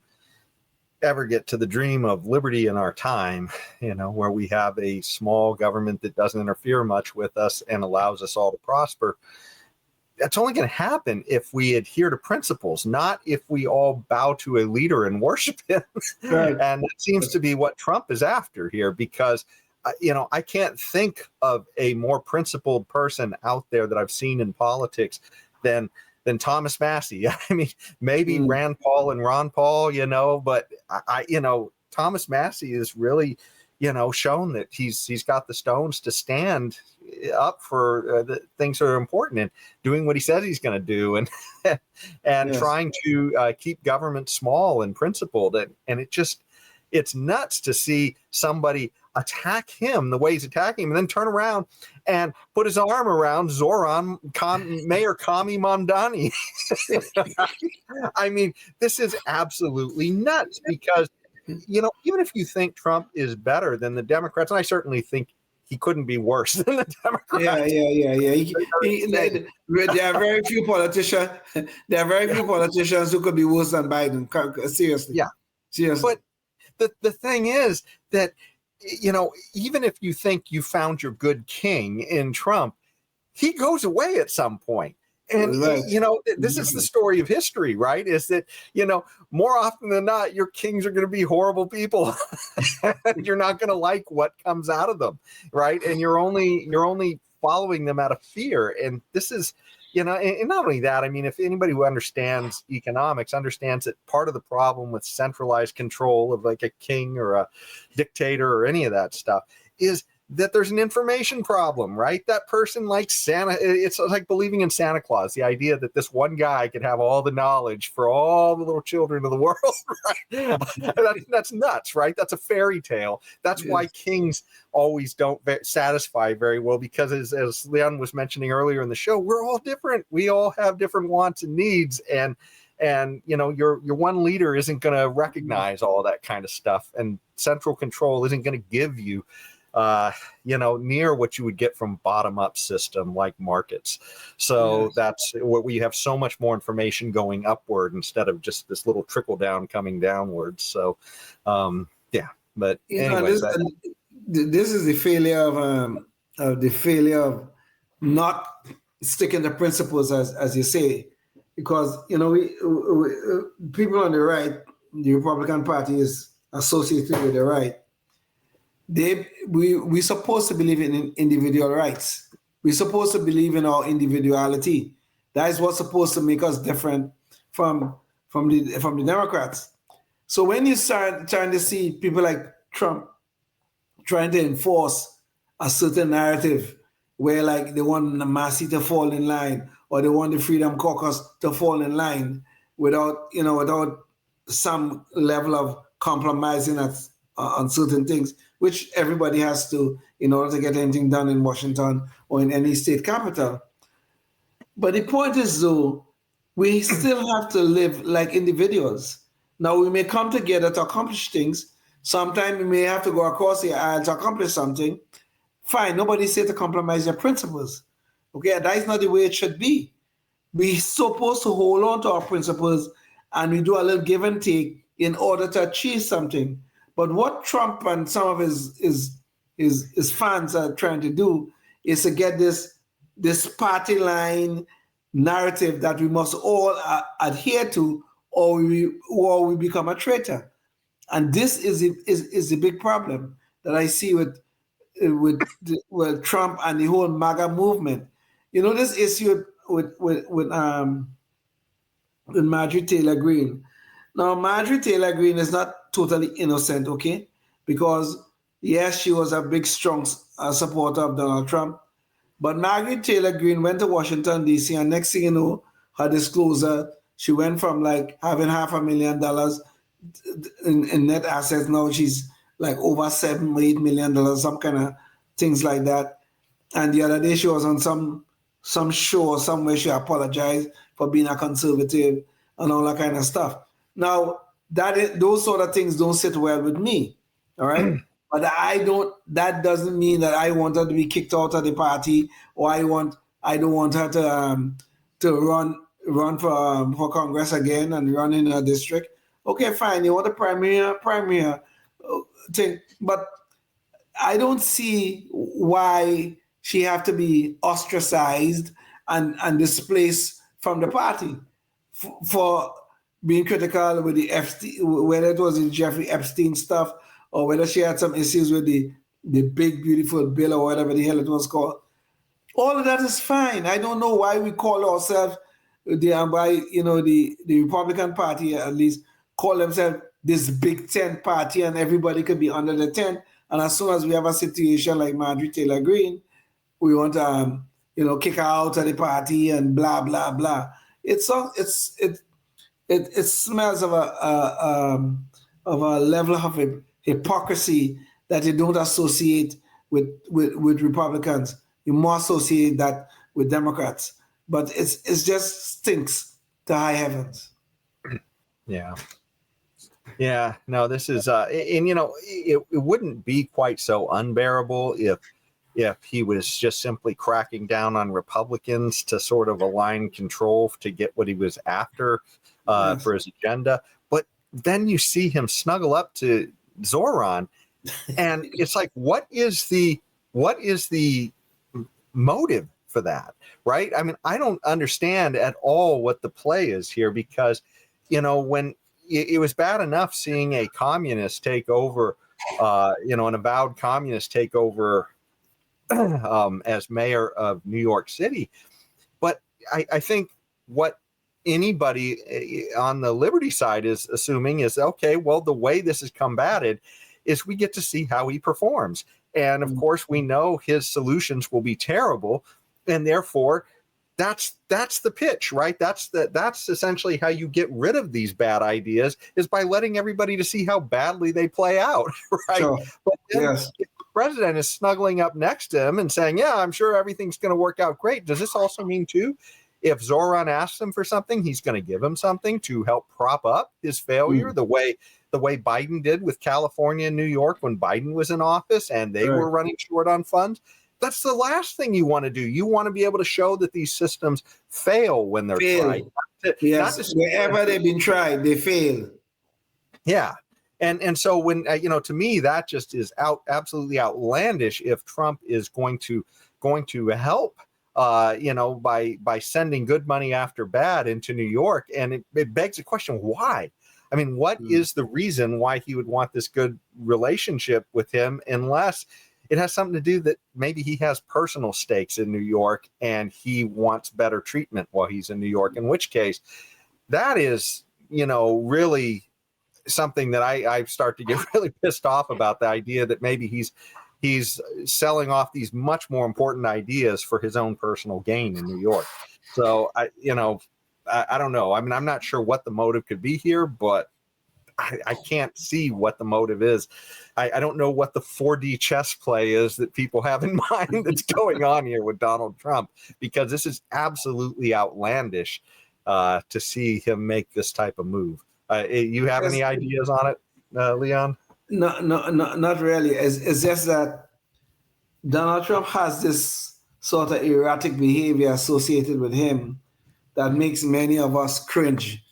ever get to the dream of liberty in our time, where we have a small government that doesn't interfere much with us and allows us all to prosper, that's only going to happen if we adhere to principles, not if we all bow to a leader and worship him. Right. And it seems to be what Trump is after here, because I can't think of a more principled person out there that I've seen in politics than Thomas Massey. I mean, maybe Rand Paul and Ron Paul, but Thomas Massey is really, shown that he's got the stones to stand up for the things that are important and doing what he says he's going to do, and Yes. trying to keep government small and principled. And it's nuts to see somebody attack him the way he's attacking him, and then turn around and put his arm around Mayor Kami Mamdani. I mean, this is absolutely nuts because, even if you think Trump is better than the Democrats, and I certainly think he couldn't be worse than the Democrats. Yeah. There are very few politicians. There are very few politicians who could be worse than Biden. Seriously. Yeah. Seriously. But the thing is that, even if you think you found your good king in Trump, he goes away at some point. And, Right. This is the story of history, right? Is that, more often than not, your kings are going to be horrible people. You're not going to like what comes out of them, right? And you're only following them out of fear. And this is, and not only that, I mean, if anybody who understands economics understands that part of the problem with centralized control of like a king or a dictator or any of that stuff is that there's an information problem, right? That person likes Santa. It's like believing in Santa Claus, the idea that this one guy could have all the knowledge for all the little children of the world, right? That's nuts, right? That's a fairy tale. That's why kings always don't satisfy very well, because as Leon was mentioning earlier in the show, we're all different. We all have different wants and needs, and your one leader isn't going to recognize all that kind of stuff, and central control isn't going to give you near what you would get from bottom-up system like markets. So that's what we have so much more information going upward instead of just this little trickle down coming downwards. So, but anyway, this is the failure of not sticking to principles, as you say, because we people on the right, the Republican Party is associated with the right. We're supposed to believe in individual rights. We're supposed to believe in our individuality. That is what's supposed to make us different from the Democrats. So when you start trying to see people like Trump trying to enforce a certain narrative where like they want Massey to fall in line, or they want the Freedom Caucus to fall in line without some level of compromising on certain things, which everybody has to in order to get anything done in Washington or in any state capital. But the point is, though, we still have to live like individuals. Now, we may come together to accomplish things. Sometimes we may have to go across the aisle to accomplish something. Fine, nobody said to compromise your principles. Okay, that is not the way it should be. We're supposed to hold on to our principles, and we do a little give and take in order to achieve something. But what Trump and some of his fans are trying to do is to get this party line narrative that we must all adhere to, or we become a traitor. And this is the big problem that I see with Trump and the whole MAGA movement. This issue with Marjorie Taylor Greene. Now, Marjorie Taylor Greene is not totally innocent, okay? Because, yes, she was a big, strong supporter of Donald Trump. But Marjorie Taylor Greene went to Washington, D.C., and next thing you know, her disclosure, she went from like having $500,000 in net assets. Now she's like over $7 or $8 million, some kind of things like that. And the other day she was on some show or somewhere, she apologized for being a conservative and all that kind of stuff. Now, those sort of things don't sit well with me, all right? But that doesn't mean that I want her to be kicked out of the party, or I don't want her to run for Congress again and run in a district. Okay, fine, you want a primary thing, but I don't see why she have to be ostracized and displaced from the party for being critical with the whether it was the Jeffrey Epstein stuff or whether she had some issues with the the big beautiful bill or whatever the hell it was called. All of that is fine. I don't know why we call ourselves the Republican Party at least call themselves this big tent party and everybody could be under the tent. And as soon as we have a situation like Marjorie Taylor Greene, we want to kick her out of the party and blah blah blah. It smells of a level of hypocrisy that you don't associate with Republicans. You more associate that with Democrats. But it just stinks to high heavens. Yeah. Yeah. No, this is it wouldn't be quite so unbearable if he was just simply cracking down on Republicans to sort of align control to get what he was after for his agenda. But then you see him snuggle up to Zoran, and it's like, what is the motive for that, right? I mean, I don't understand at all what the play is here, because, when it was bad enough seeing a communist take over, an avowed communist take over as mayor of New York City. But I think what anybody on the Liberty side is assuming is, okay, well, the way this is combated is we get to see how he performs. And of course, we know his solutions will be terrible. And therefore, that's the pitch, right? That's essentially how you get rid of these bad ideas, is by letting everybody to see how badly they play out, right? Sure. But then, if the president is snuggling up next to him and saying, yeah, I'm sure everything's going to work out great. Does this also mean, too, if Zoran asks him for something, he's going to give him something to help prop up his failure, the way Biden did with California and New York when Biden was in office and they were running short on funds? That's the last thing you want to do. You want to be able to show that these systems fail when they're tried. Yes, wherever they've been tried, they fail. Yeah. And so when, to me, that just is absolutely outlandish if Trump is going to help, by sending good money after bad into New York. And it begs the question, why? I mean, what is the reason why he would want this good relationship with him, unless it has something to do that maybe he has personal stakes in New York and he wants better treatment while he's in New York, in which case that is, really something that I start to get really pissed off about, the idea that maybe he's selling off these much more important ideas for his own personal gain in New York. So I don't know. I mean, I'm not sure what the motive could be here, but I can't see what the motive is. I don't know what the 4D chess play is that people have in mind that's going on here with Donald Trump, because this is absolutely outlandish to see him make this type of move. You have any ideas on it, Leon? No, not really. It's just that Donald Trump has this sort of erratic behavior associated with him that makes many of us cringe,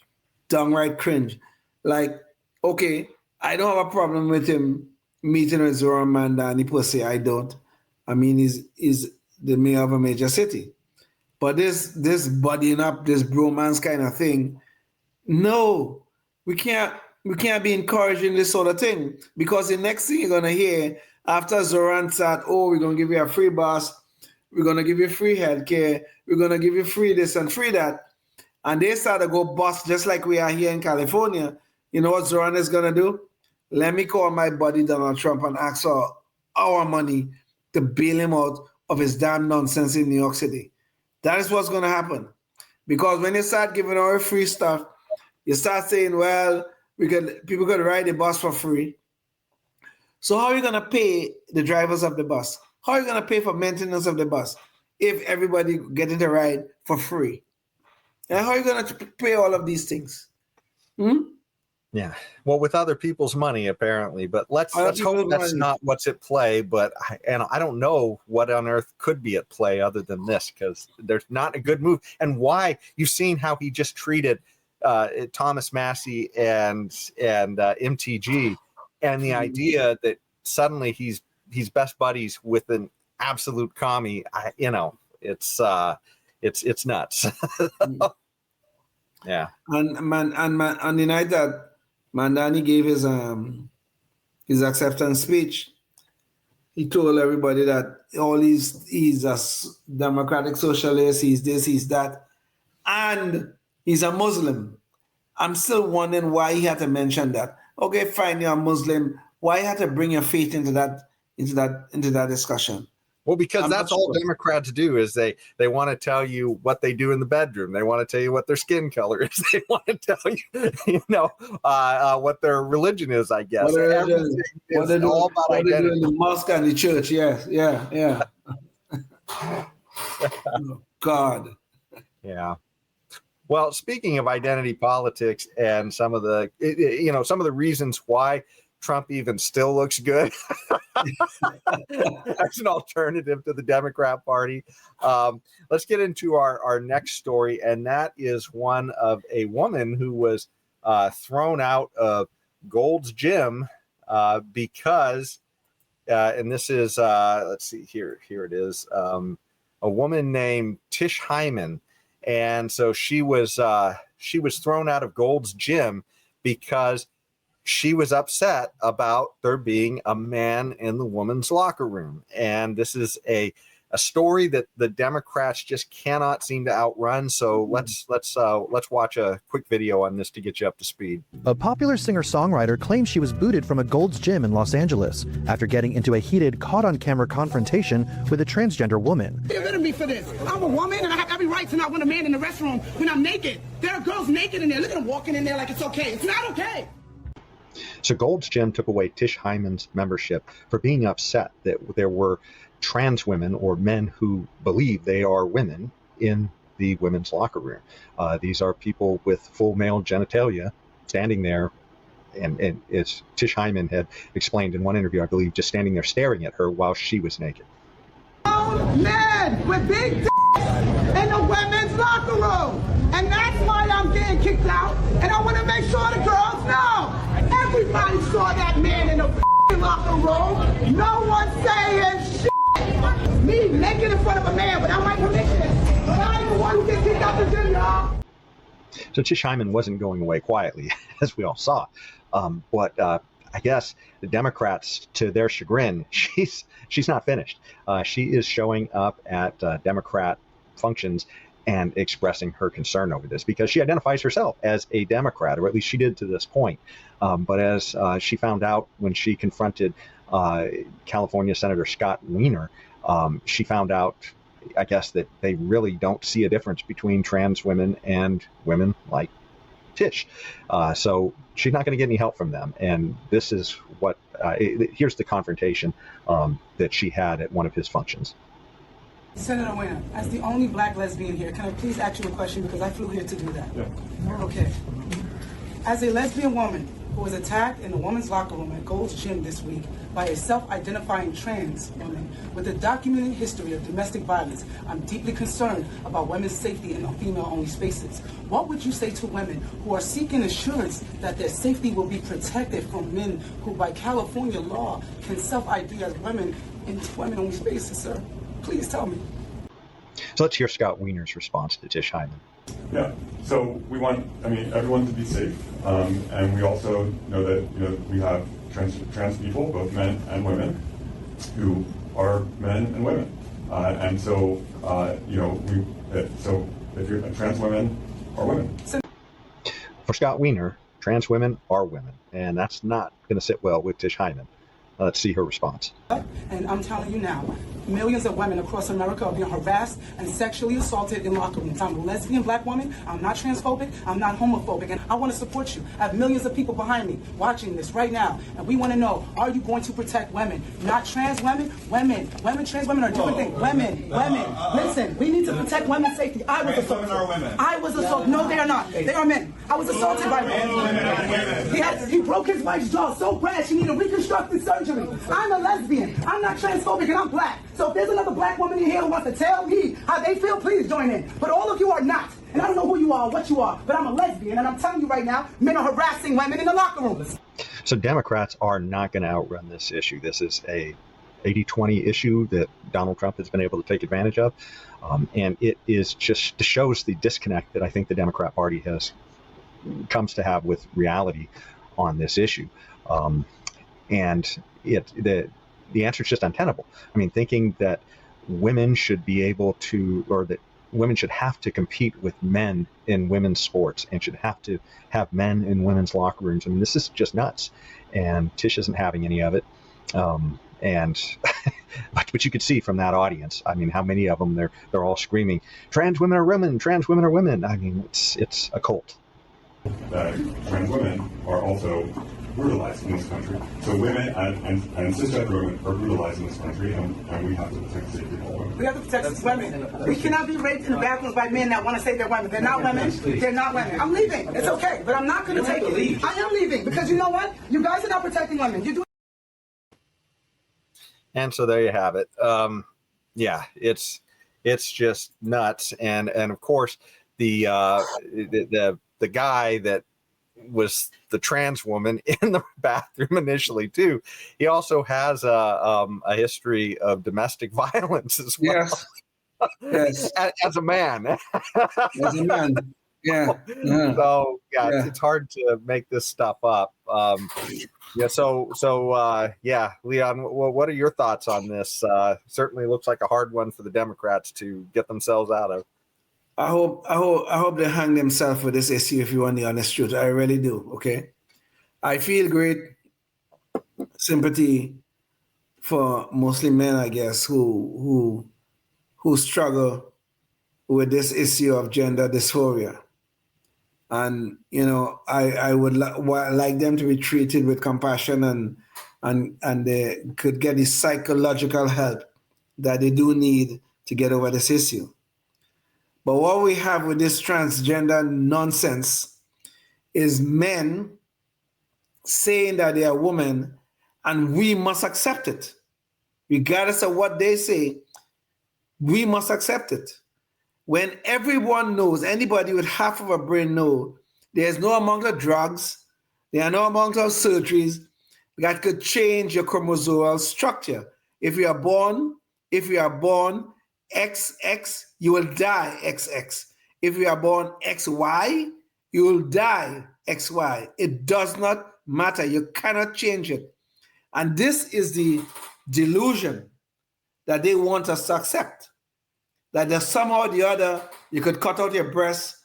downright cringe. Like, okay, I don't have a problem with him meeting with Zoran Mandani per se. I don't. I mean, he's the mayor of a major city. But this buddying up, this bromance kind of thing, no, we can't be encouraging this sort of thing, because the next thing you're gonna hear after Zoran said, "Oh, we're gonna give you a free bus, we're gonna give you free healthcare, we're gonna give you free this and free that," and they start to go bust just like we are here in California. You know what Zoran is gonna do? Let me call my buddy Donald Trump and ask for our money to bail him out of his damn nonsense in New York City. That is what's gonna happen, because when you start giving away free stuff, you start saying, well, people could ride the bus for free. So how are you going to pay the drivers of the bus? How are you going to pay for maintenance of the bus if everybody getting to ride for free? And how are you going to pay all of these things? Yeah. Well, with other people's money, apparently. But let's hope that's not what's at play. But I don't know what on earth could be at play other than this, because there's not a good move. And why? You've seen how he just treated Thomas Massey and MTG, and the idea that suddenly he's best buddies with an absolute commie. It's nuts. Yeah. And on the night that Mandani gave his acceptance speech, He told everybody that he's a democratic socialist, he's this, he's that, and he's a Muslim. I'm still wondering why he had to mention that. Okay, fine, you're a Muslim. Why you had to bring your faith into that discussion? Well, because that's all Democrats do is they want to tell you what they do in the bedroom. They want to tell you what their skin color is. They want to tell you, what their religion is, I guess. Everything is all about identity. In the mosque and the church, yeah. Oh, God. Yeah. Well, speaking of identity politics and some of the reasons why Trump even still looks good as an alternative to the Democrat Party. Let's get into our next story, and that is one of a woman who was thrown out of Gold's Gym because, and this is, let's see, here it is, a woman named Tish Hyman. And so she was thrown out of Gold's Gym because she was upset about there being a man in the women's locker room. And this is a story that the Democrats just cannot seem to outrun. So let's watch a quick video on this to get you up to speed. A popular singer-songwriter claims she was booted from a Gold's Gym in Los Angeles after getting into a heated, caught-on-camera confrontation with a transgender woman. Get rid of me for this. I'm a woman and I have every right to not want a man in the restroom when I'm naked. There are girls naked in there. Look at them walking in there like it's okay. It's not okay. So Gold's Gym took away Tish Hyman's membership for being upset that there were trans women or men who believe they are women in the women's locker room. These are people with full male genitalia standing there, and as Tish Hyman had explained in one interview, I believe, just standing there staring at her while she was naked. Men with big dicks in the women's locker room. And that's why I'm getting kicked out. And I want to make sure the girls know. Everybody saw that man in the locker room. No one saying shit. Me naked in front of a man without my permission. I'm the one who gets kicked out the gym, y'all. So Tish Hyman wasn't going away quietly, as we all saw. But I guess the Democrats, to their chagrin, she's not finished. She is showing up at Democrat functions and expressing her concern over this because she identifies herself as a Democrat, or at least she did to this point. But as she found out when she confronted California Senator Scott Wiener, she found out, I guess, that they really don't see a difference between trans women and women like Tish. So she's not going to get any help from them. And this is what, here's the confrontation that she had at one of his functions. Senator Wiener, as the only black lesbian here, can I please ask you a question because I flew here to do that? Yeah. Okay. As a lesbian woman who was attacked in a women's locker room at Gold's Gym this week by a self-identifying trans woman with a documented history of domestic violence, I'm deeply concerned about women's safety in female-only spaces. What would you say to women who are seeking assurance that their safety will be protected from men who, by California law, can self-ID as women in women-only spaces, sir? Please tell me. So let's hear Scott Wiener's response to Tish Hyman. Yeah, so we want, everyone to be safe, and we also know that, we have trans people, both men and women, who are men and women, and so, so if you're trans women are women. For Scott Wiener, trans women are women, and that's not going to sit well with Tish Hyman. Let's see her response. And I'm telling you now, millions of women across America are being harassed and sexually assaulted in locker rooms. I'm a lesbian black woman. I'm not transphobic. I'm not homophobic. And I want to support you. I have millions of people behind me watching this right now. And we want to know, are you going to protect women? Not trans women? Women. Trans women are different things. Women. Listen, we need to protect women's safety. I was assaulted. Women are women. I was assaulted. No, they are not. They are men. I was assaulted by men. He broke his wife's jaw so bad she needed reconstructive surgery. I'm a lesbian. I'm not transphobic, and I'm black. So if there's another black woman in here who wants to tell me how they feel, please join in. But all of you are not. And I don't know who you are or what you are, but I'm a lesbian, and I'm telling you right now, men are harassing women in the locker rooms. So Democrats are not going to outrun this issue. This is a 80-20 issue that Donald Trump has been able to take advantage of. And it is just shows the disconnect that I think the Democrat Party comes to have with reality on this issue. And the answer is just untenable. I mean, thinking that women should be able to, or that women should have to compete with men in women's sports and should have to have men in women's locker rooms. I mean, this is just nuts. And Tish isn't having any of it. And but you could see from that audience, I mean, how many of them they're all screaming, "Trans women are women, trans women are women." I mean, it's a cult. Trans women are also brutalized in this country. So women and cisgender women are brutalized in this country, and we have to protect the safety of all women. We have to protect women. We cannot be raped in the bathrooms by men that want to say they're women. They're not women. They're not women. I'm leaving. It's okay, but I'm not going to take it. I am leaving because you know what? You guys are not protecting women. You do. And so there you have it. Yeah, it's just nuts. And of course the guy that was the trans woman in the bathroom initially too, he also has a history of domestic violence as well. Yes. As a man. As a man. Yeah. So it's hard to make this stuff up. Yeah, Leon, what are your thoughts on this? Certainly looks like a hard one for the Democrats to get themselves out of. I hope they hang themselves for this issue, if you want the honest truth. I really do. Okay. I feel great sympathy for mostly men, I guess, who struggle with this issue of gender dysphoria. And, you know, I would like them to be treated with compassion and they could get the psychological help that they do need to get over this issue. But what we have with this transgender nonsense is men saying that they are women and we must accept it. Regardless of what they say, we must accept it. When everyone knows, anybody with half of a brain know, there's no amount of drugs, there are no amount of surgeries that could change your chromosomal structure. If you are born XX, you will die XX. If you are born XY, you will die XY. It does not matter. You cannot change it. And this is the delusion that they want us to accept. That there's somehow or the other, you could cut off your breast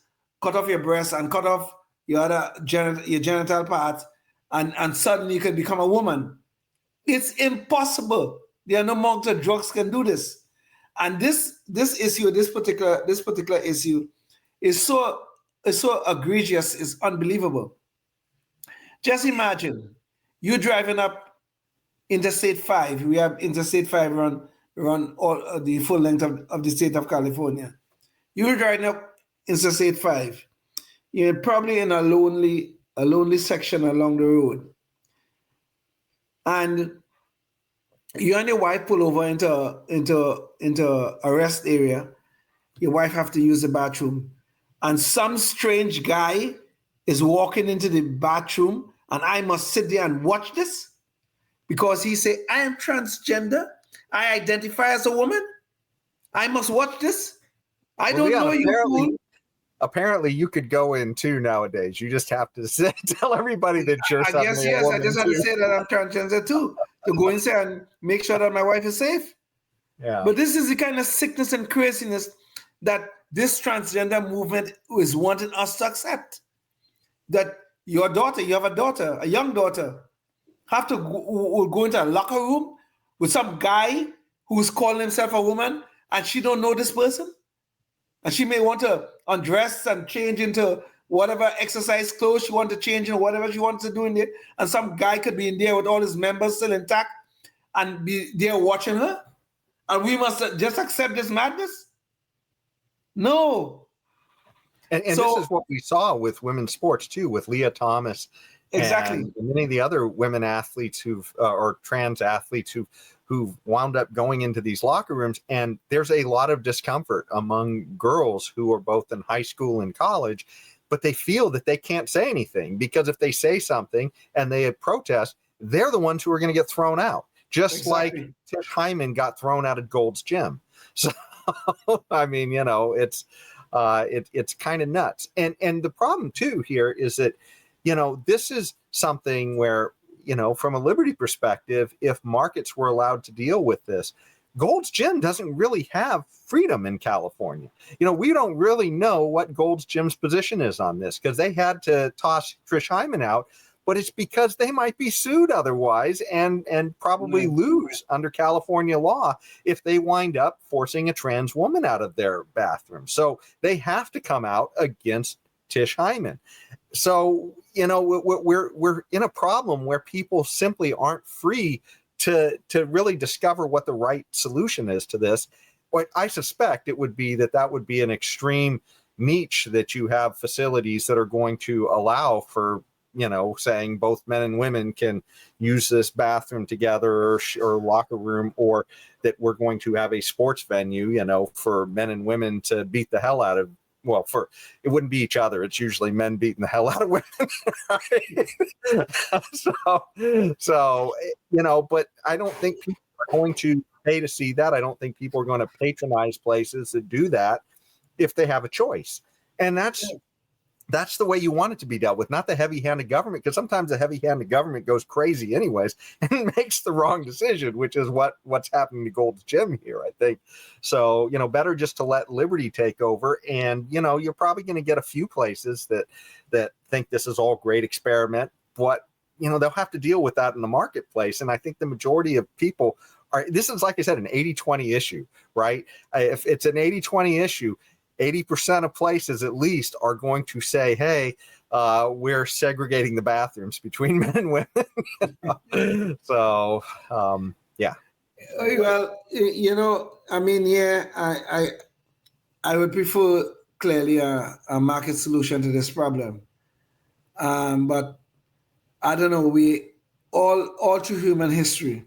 and cut off your other your genital part, and suddenly you can become a woman. It's impossible. There are no amount of drugs can do this. And this particular issue is so egregious, it's unbelievable. Just imagine you driving up Interstate 5. We have Interstate 5 run all the full length of the state of California. You're driving up Interstate 5. You're probably in a lonely section along the road. And you and your wife pull over into a rest area. Your wife have to use the bathroom. And some strange guy is walking into the bathroom and I must sit there and watch this because he say, I am transgender. I identify as a woman. I must watch this. I don't know you. Apparently, you could go in too nowadays. You just have to tell everybody that you're something. I guess, yes. I just have to say that I'm transgender too. To go inside and make sure that my wife is safe. Yeah. But this is the kind of sickness and craziness that this transgender movement is wanting us to accept. That your daughter, you have a daughter, a young daughter, have to go into a locker room with some guy who's calling himself a woman and she don't know this person. And she may want to undress and change into whatever exercise clothes she wants to change and whatever she wants to do in there. And some guy could be in there with all his members still intact and be there watching her. And we must just accept this madness? No. And so, this is what we saw with women's sports too, with Leah Thomas. Exactly. And many of the other women athletes or trans athletes who've wound up going into these locker rooms. And there's a lot of discomfort among girls who are both in high school and college, but they feel that they can't say anything because if they say something and they protest, they're the ones who are going to get thrown out, just like Tish Hyman got thrown out of Gold's Gym. So, I mean, you know, it's kind of nuts. And the problem too here is that, you know, this is something where, from a liberty perspective, if markets were allowed to deal with this, Gold's Gym doesn't really have freedom in California. We don't really know what Gold's Gym's position is on this, because they had to toss Trish Hyman out, but it's because they might be sued otherwise and probably lose under California law if they wind up forcing a trans woman out of their bathroom. So they have to come out against Tish Hyman. So, we're in a problem where people simply aren't free to really discover what the right solution is to this. What I suspect it would be that would be an extreme niche, that you have facilities that are going to allow for, saying both men and women can use this bathroom together or locker room, or that we're going to have a sports venue, for men and women to beat the hell out of. Well, it wouldn't be each other. It's usually men beating the hell out of women. So, but I don't think people are going to pay to see that. I don't think people are going to patronize places that do that if they have a choice. And that's the way you want it to be dealt with, not the heavy-handed government, because sometimes the heavy-handed government goes crazy anyways and makes the wrong decision, which is what's happening to Gold's Gym here, I think. So, better just to let liberty take over. And, you're probably going to get a few places that think this is all great experiment, but, they'll have to deal with that in the marketplace. And I think the majority of people this is, like I said, an 80-20 issue, right? If it's an 80-20 issue, 80% of places at least are going to say, hey, we're segregating the bathrooms between men and women. So, yeah. Well, I would prefer clearly a market solution to this problem. But I don't know, all through human history,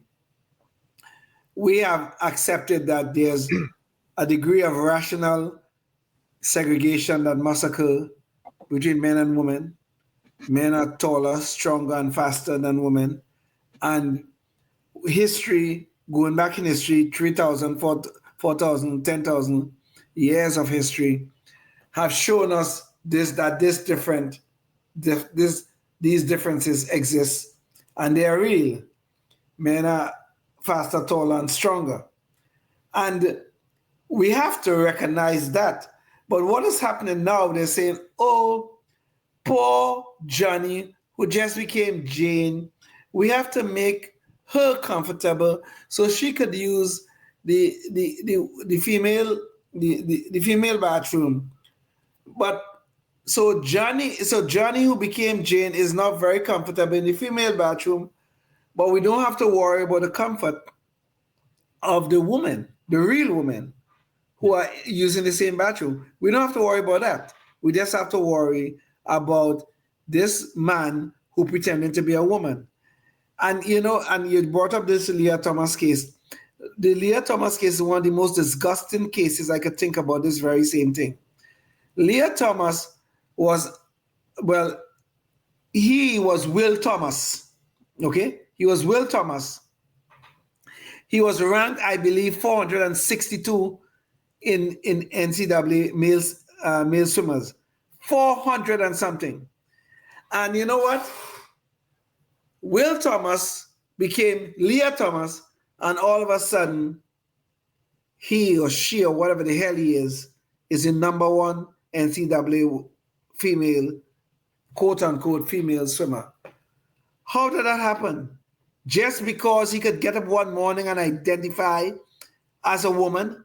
we have accepted that there's a degree of rational segregation that must occur between men and women. Men are taller, stronger, and faster than women. And history, going back in history, 3,000, 4,000, 10,000 years of history have shown us these differences exist, and they are real. Men are faster, taller, and stronger. And we have to recognize that. But what is happening now, they're saying, oh, poor Johnny, who just became Jane, we have to make her comfortable so she could use the female bathroom. But so Johnny who became Jane is not very comfortable in the female bathroom, but we don't have to worry about the comfort of the woman, the real woman, who are using the same bathroom. We don't have to worry about that. We just have to worry about this man who pretended to be a woman. And you brought up this Leah Thomas case. The Leah Thomas case is one of the most disgusting cases I could think about this very same thing. Leah Thomas he was Will Thomas, okay? He was Will Thomas. He was ranked, I believe, 462 in NCAA male swimmers, 400 and something. And you know what? Will Thomas became Leah Thomas, and all of a sudden, he or she or whatever the hell he is the number one NCAA female, quote unquote, female swimmer. How did that happen? Just because he could get up one morning and identify as a woman,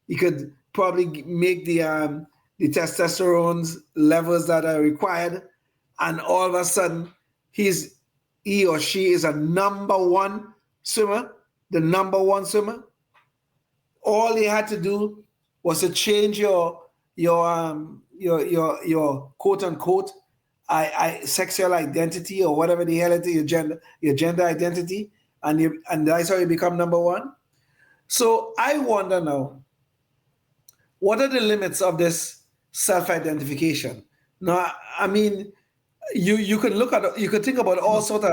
he could probably make the testosterone levels that are required, and all of a sudden he or she is a number one swimmer, the number one swimmer. All he had to do was to change your quote unquote sexual identity or whatever the hell it is, your gender identity, and that's how you become number one. So I wonder now, what are the limits of this self-identification? Now, I mean, you could think about all sorts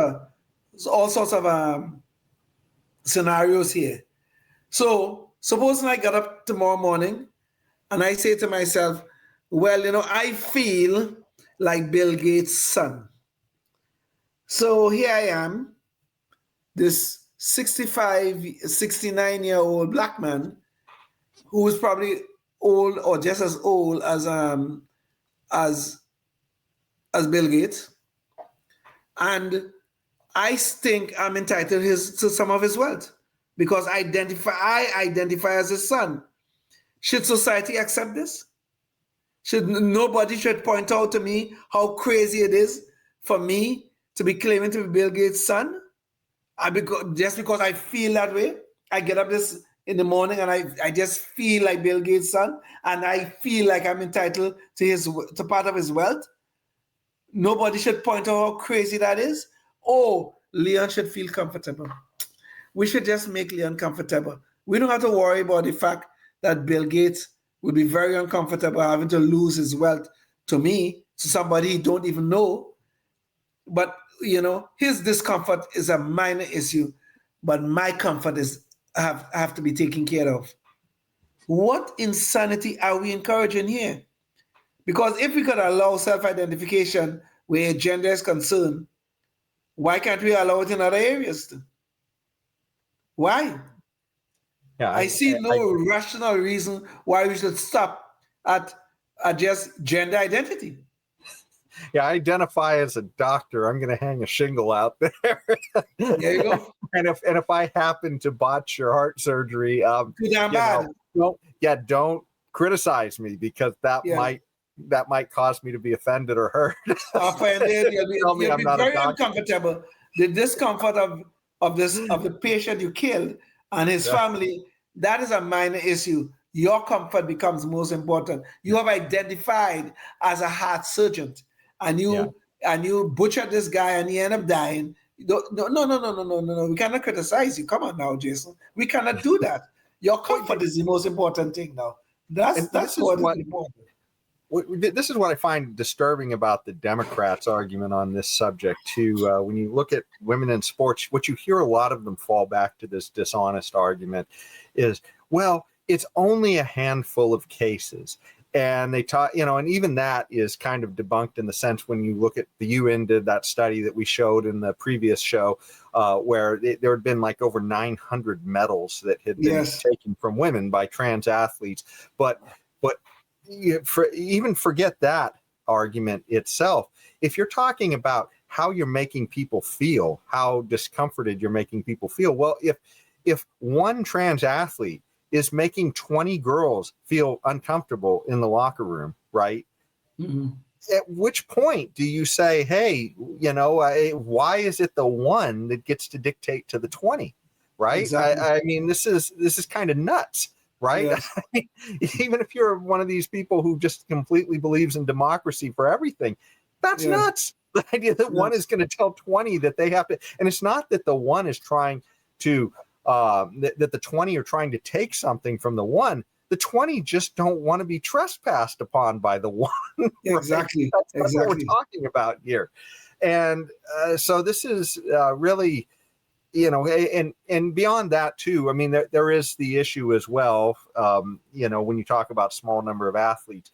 of scenarios here. So supposing I got up tomorrow morning and I say to myself, well, I feel like Bill Gates' son. So here I am. this 69-year-old black man who is probably old or just as old as Bill Gates, and I think I'm entitled to some of his wealth because I identify as his son. Should society accept this? Nobody should point out to me how crazy it is for me to be claiming to be Bill Gates' son? Just because I feel that way, I get up in the morning and I just feel like Bill Gates' son, and I feel like I'm entitled to part of his wealth. Nobody should point out how crazy that is. Oh, Leon should feel comfortable. We should just make Leon comfortable. We don't have to worry about the fact that Bill Gates would be very uncomfortable having to lose his wealth to somebody he don't even know. But, his discomfort is a minor issue, but my comfort have to be taken care of. What insanity are we encouraging here? Because if we could allow self-identification where gender is concerned, why can't we allow it in other areas too? Why? Yeah, I see no rational reason why we should stop at just gender identity. Yeah, I identify as a doctor. I'm going to hang a shingle out there. There you go. And if I happen to botch your heart surgery, don't criticize me because that might cause me to be offended or hurt. Offended, you'll be very uncomfortable. The discomfort of the patient you killed and his family, that is a minor issue. Your comfort becomes most important. You have identified as a heart surgeon, and you butchered this guy and he ended up dying. No. We cannot criticize you. Come on now, Jason. We cannot do that. Your comfort is the most important thing now. That's what is important. This is what I find disturbing about the Democrats' argument on this subject, too. When you look at women in sports, what you hear a lot of them fall back to this dishonest argument is, well, it's only a handful of cases. And they taught, and even that is kind of debunked in the sense when you look at the UN did that study that we showed in the previous show, where there had been like over 900 medals that had been taken from women by trans athletes. But forget that argument itself. If you're talking about how you're making people feel, how discomforted you're making people feel, well, if one trans athlete is making 20 girls feel uncomfortable in the locker room, right? Mm-hmm. At which point do you say, hey, why is it the one that gets to dictate to the 20, right? Exactly. I mean, this is kind of nuts, right? Yes. Even if you're one of these people who just completely believes in democracy for everything, that's nuts. The idea that one is going to tell 20 that they have to, and it's not that the one is trying to, that the 20 are trying to take something from the one. The 20 just don't want to be trespassed upon by the one. Right? Exactly. That's what we're talking about here. And so this is really, and beyond that too, I mean, there is the issue as well, when you talk about small number of athletes,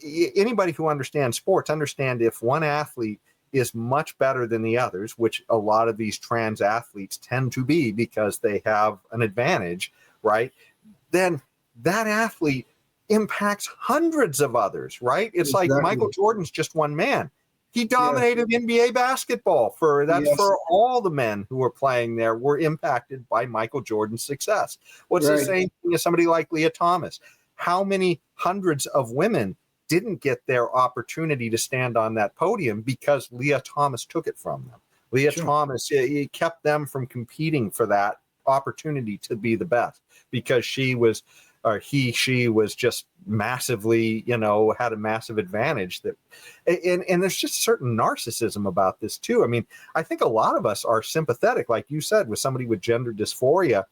anybody who understands sports understand if one athlete is much better than the others, which a lot of these trans athletes tend to be because they have an advantage, right? Then that athlete impacts hundreds of others, right? It's like Michael Jordan's just one man. He dominated NBA basketball for all the men who were playing there were impacted by Michael Jordan's success. What's the same thing as somebody like Leah Thomas? How many hundreds of women didn't get their opportunity to stand on that podium because Leah Thomas took it from them? Leah Thomas, it kept them from competing for that opportunity to be the best because she was just massively, had a massive advantage that, and there's just certain narcissism about this too. I mean, I think a lot of us are sympathetic, like you said, with somebody with gender dysphoria,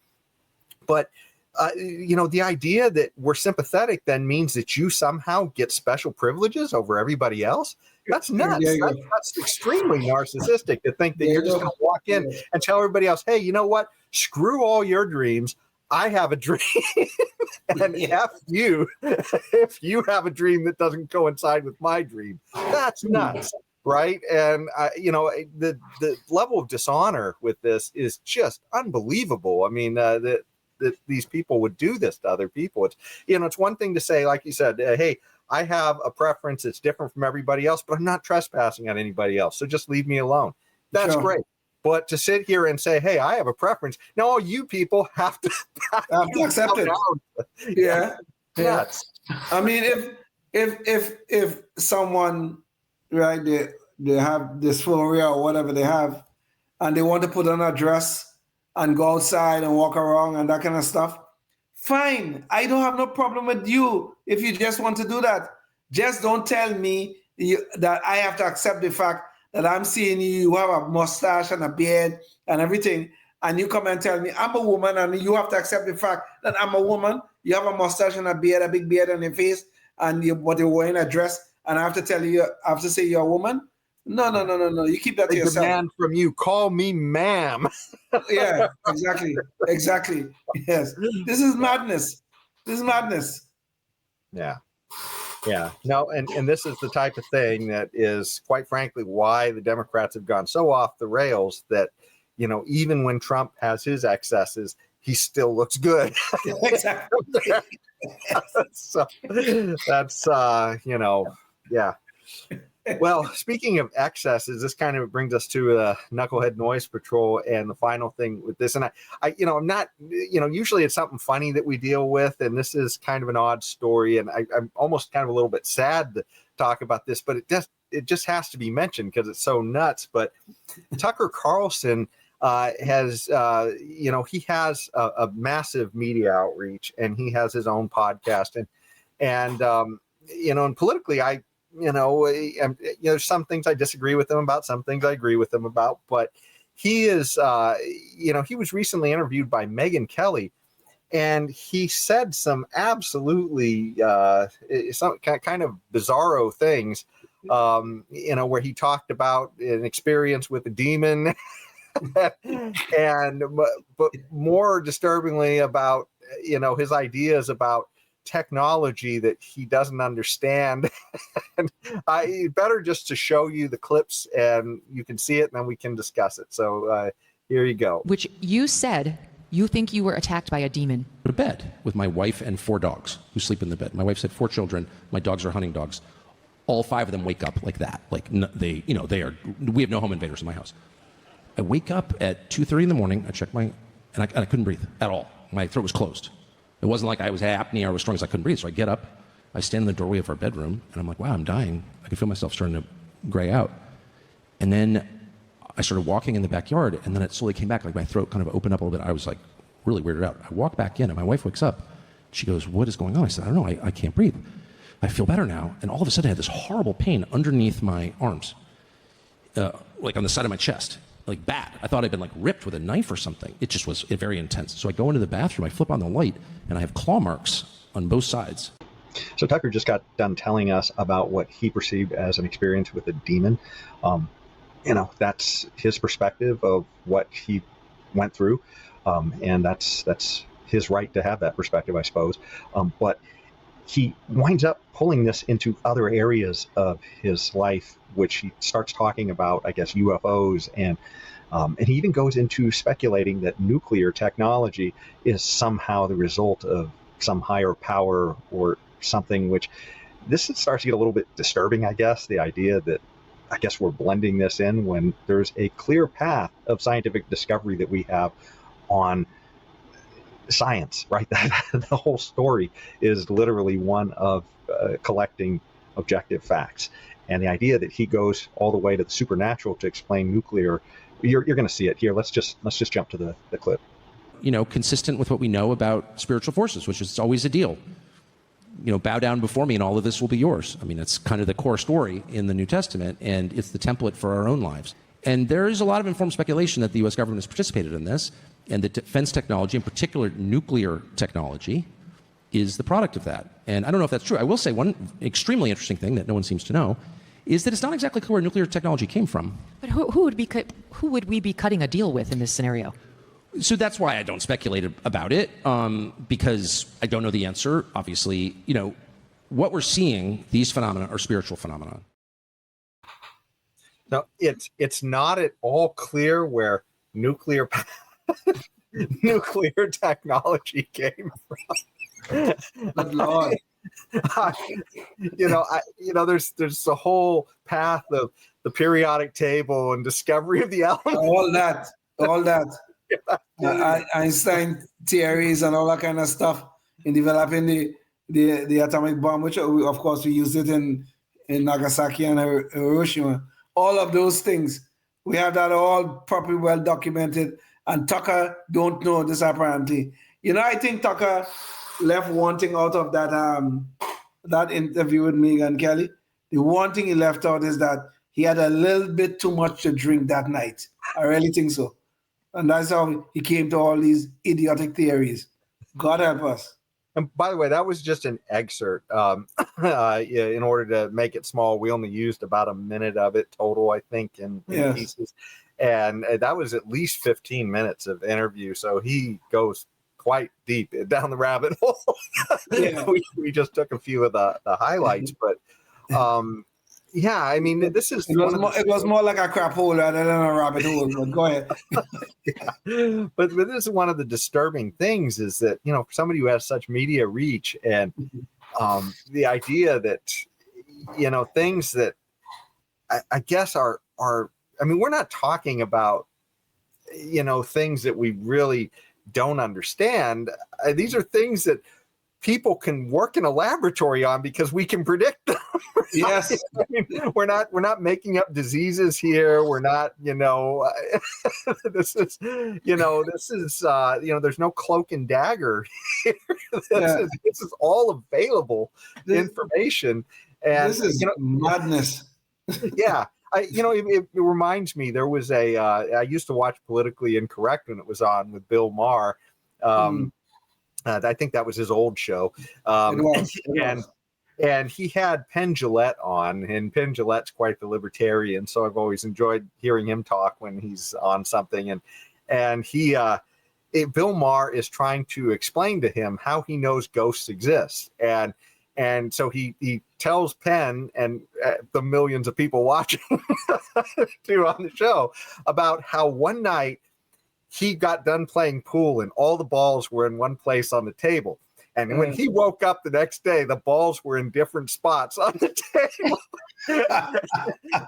but the idea that we're sympathetic then means that you somehow get special privileges over everybody else. That's nuts. That's extremely narcissistic to think that you're just going to walk in and tell everybody else, hey, you know what? Screw all your dreams. I have a dream. And F you if you have a dream that doesn't coincide with my dream. That's nuts. right? And the level of dishonor with this is just unbelievable. I mean, that these people would do this to other people. It's one thing to say, like you said, hey, I have a preference that's different from everybody else, but I'm not trespassing on anybody else, so just leave me alone. That's great. But to sit here and say, hey, I have a preference, no, you people have to accept it. Yeah. Nuts. I mean, if someone, right, they have dysphoria or whatever they have, and they want to put on a dress and go outside and walk around and that kind of stuff, fine. I don't have no problem with you if you just want to do that. Just don't tell me that I have to accept the fact that I'm seeing you have a mustache and a beard and everything, and you come and tell me I'm a woman, and you have to accept the fact that I'm a woman. You have a mustache and a beard, a big beard on your face, and you're wearing a dress, and I have to tell you, I have to say you're a woman? No. You keep that to yourself. Demand from you, call me ma'am. Yeah, exactly. Yes. This is madness. Yeah. No, and this is the type of thing that is, quite frankly, why the Democrats have gone so off the rails that, even when Trump has his excesses, he still looks good. Exactly. So that's, yeah. Well, speaking of excesses, this kind of brings us to Knucklehead Noise Patrol and the final thing with this. And I'm not, usually it's something funny that we deal with, and this is kind of an odd story. And I'm almost kind of a little bit sad to talk about this, but it just has to be mentioned because it's so nuts. But Tucker Carlson has, he has a massive media outreach, and he has his own podcast, and politically, there's some things I disagree with him about, some things I agree with him about, but he is, he was recently interviewed by Megyn Kelly, and he said some absolutely, some kind of bizarro things, where he talked about an experience with a demon, but more disturbingly about, his ideas about technology that he doesn't understand. And better just to show you the clips and you can see it, and then we can discuss it. So here you go. Which you said you think you were attacked by a demon. Go to bed with my wife and 4 dogs who sleep in the bed. My wife said 4 children. My dogs are hunting dogs. All 5 of them wake up like that. Like we have no home invaders in my house. I wake up at 2:30 in the morning. I check and I couldn't breathe at all. My throat was closed. It wasn't like I was apnea or was strong as I couldn't breathe. So I get up, I stand in the doorway of our bedroom, and I'm like, wow, I'm dying. I can feel myself starting to gray out. And then I started walking in the backyard, and then it slowly came back, like my throat kind of opened up a little bit. I was like really weirded out. I walk back in, and my wife wakes up. She goes, what is going on? I said, I don't know, I can't breathe. I feel better now. And all of a sudden I had this horrible pain underneath my arms, like on the side of my chest. Like bad. I thought I'd been like ripped with a knife or something. It just was very intense. So I go into the bathroom, I flip on the light, and I have claw marks on both sides. So Tucker just got done telling us about what he perceived as an experience with a demon. That's his perspective of what he went through. And that's his right to have that perspective, I suppose. But he winds up pulling this into other areas of his life, which he starts talking about, I guess, UFOs, and he even goes into speculating that nuclear technology is somehow the result of some higher power or something, which this starts to get a little bit disturbing, I guess, the idea that I guess we're blending this in when there's a clear path of scientific discovery that we have on science, right? The whole story is literally one of collecting objective facts. And the idea that he goes all the way to the supernatural to explain nuclear, you're going to see it here. Let's just jump to the clip. Consistent with what we know about spiritual forces, which is always a deal. Bow down before me and all of this will be yours. I mean, it's kind of the core story in the New Testament, and it's the template for our own lives. And there is a lot of informed speculation that the U.S. government has participated in this, and that defense technology, in particular nuclear technology, is the product of that. And I don't know if that's true. I will say one extremely interesting thing that no one seems to know is that it's not exactly clear where nuclear technology came from. But who would we be cutting a deal with in this scenario? So that's why I don't speculate about it, because I don't know the answer. Obviously, what we're seeing, these phenomena are spiritual phenomena. No, it's not at all clear where nuclear nuclear technology came from. Good Lord. There's a whole path of the periodic table and discovery of the elements. All that. Einstein theories and all that kind of stuff in developing the atomic bomb, which of course we used it in Nagasaki and Hiroshima. All of those things, we have that all properly well documented. And Tucker don't know this apparently. I think Tucker left one thing out of that interview with Megyn Kelly. The one thing he left out is that he had a little bit too much to drink that night. I really think so. And that's how he came to all these idiotic theories. God help us. And by the way, that was just an excerpt. In order to make it small, we only used about a minute of it total, I think, in pieces. And that was at least 15 minutes of interview. So he goes quite deep down the rabbit hole. We just took a few of the highlights, but I mean, this is it was more like a crap hole rather than a rabbit hole. But go ahead. But this is one of the disturbing things is that for somebody who has such media reach and the idea that things that I guess are I mean, we're not talking about things that we really don't understand. These are things that people can work in a laboratory on because we can predict them. Yes. I mean, we're not making up diseases here. We're not, this is there's no cloak and dagger here. This is all available information. And this is madness. Yeah. It reminds me, there was I used to watch Politically Incorrect when it was on with Bill Maher. I think that was his old show. And he had Penn Jillette on, and Penn Jillette's quite the libertarian, so I've always enjoyed hearing him talk when he's on something. And Bill Maher is trying to explain to him how he knows ghosts exist. And so he tells Penn and the millions of people watching too on the show about how one night he got done playing pool and all the balls were in one place on the table. And when he woke up the next day, the balls were in different spots on the table.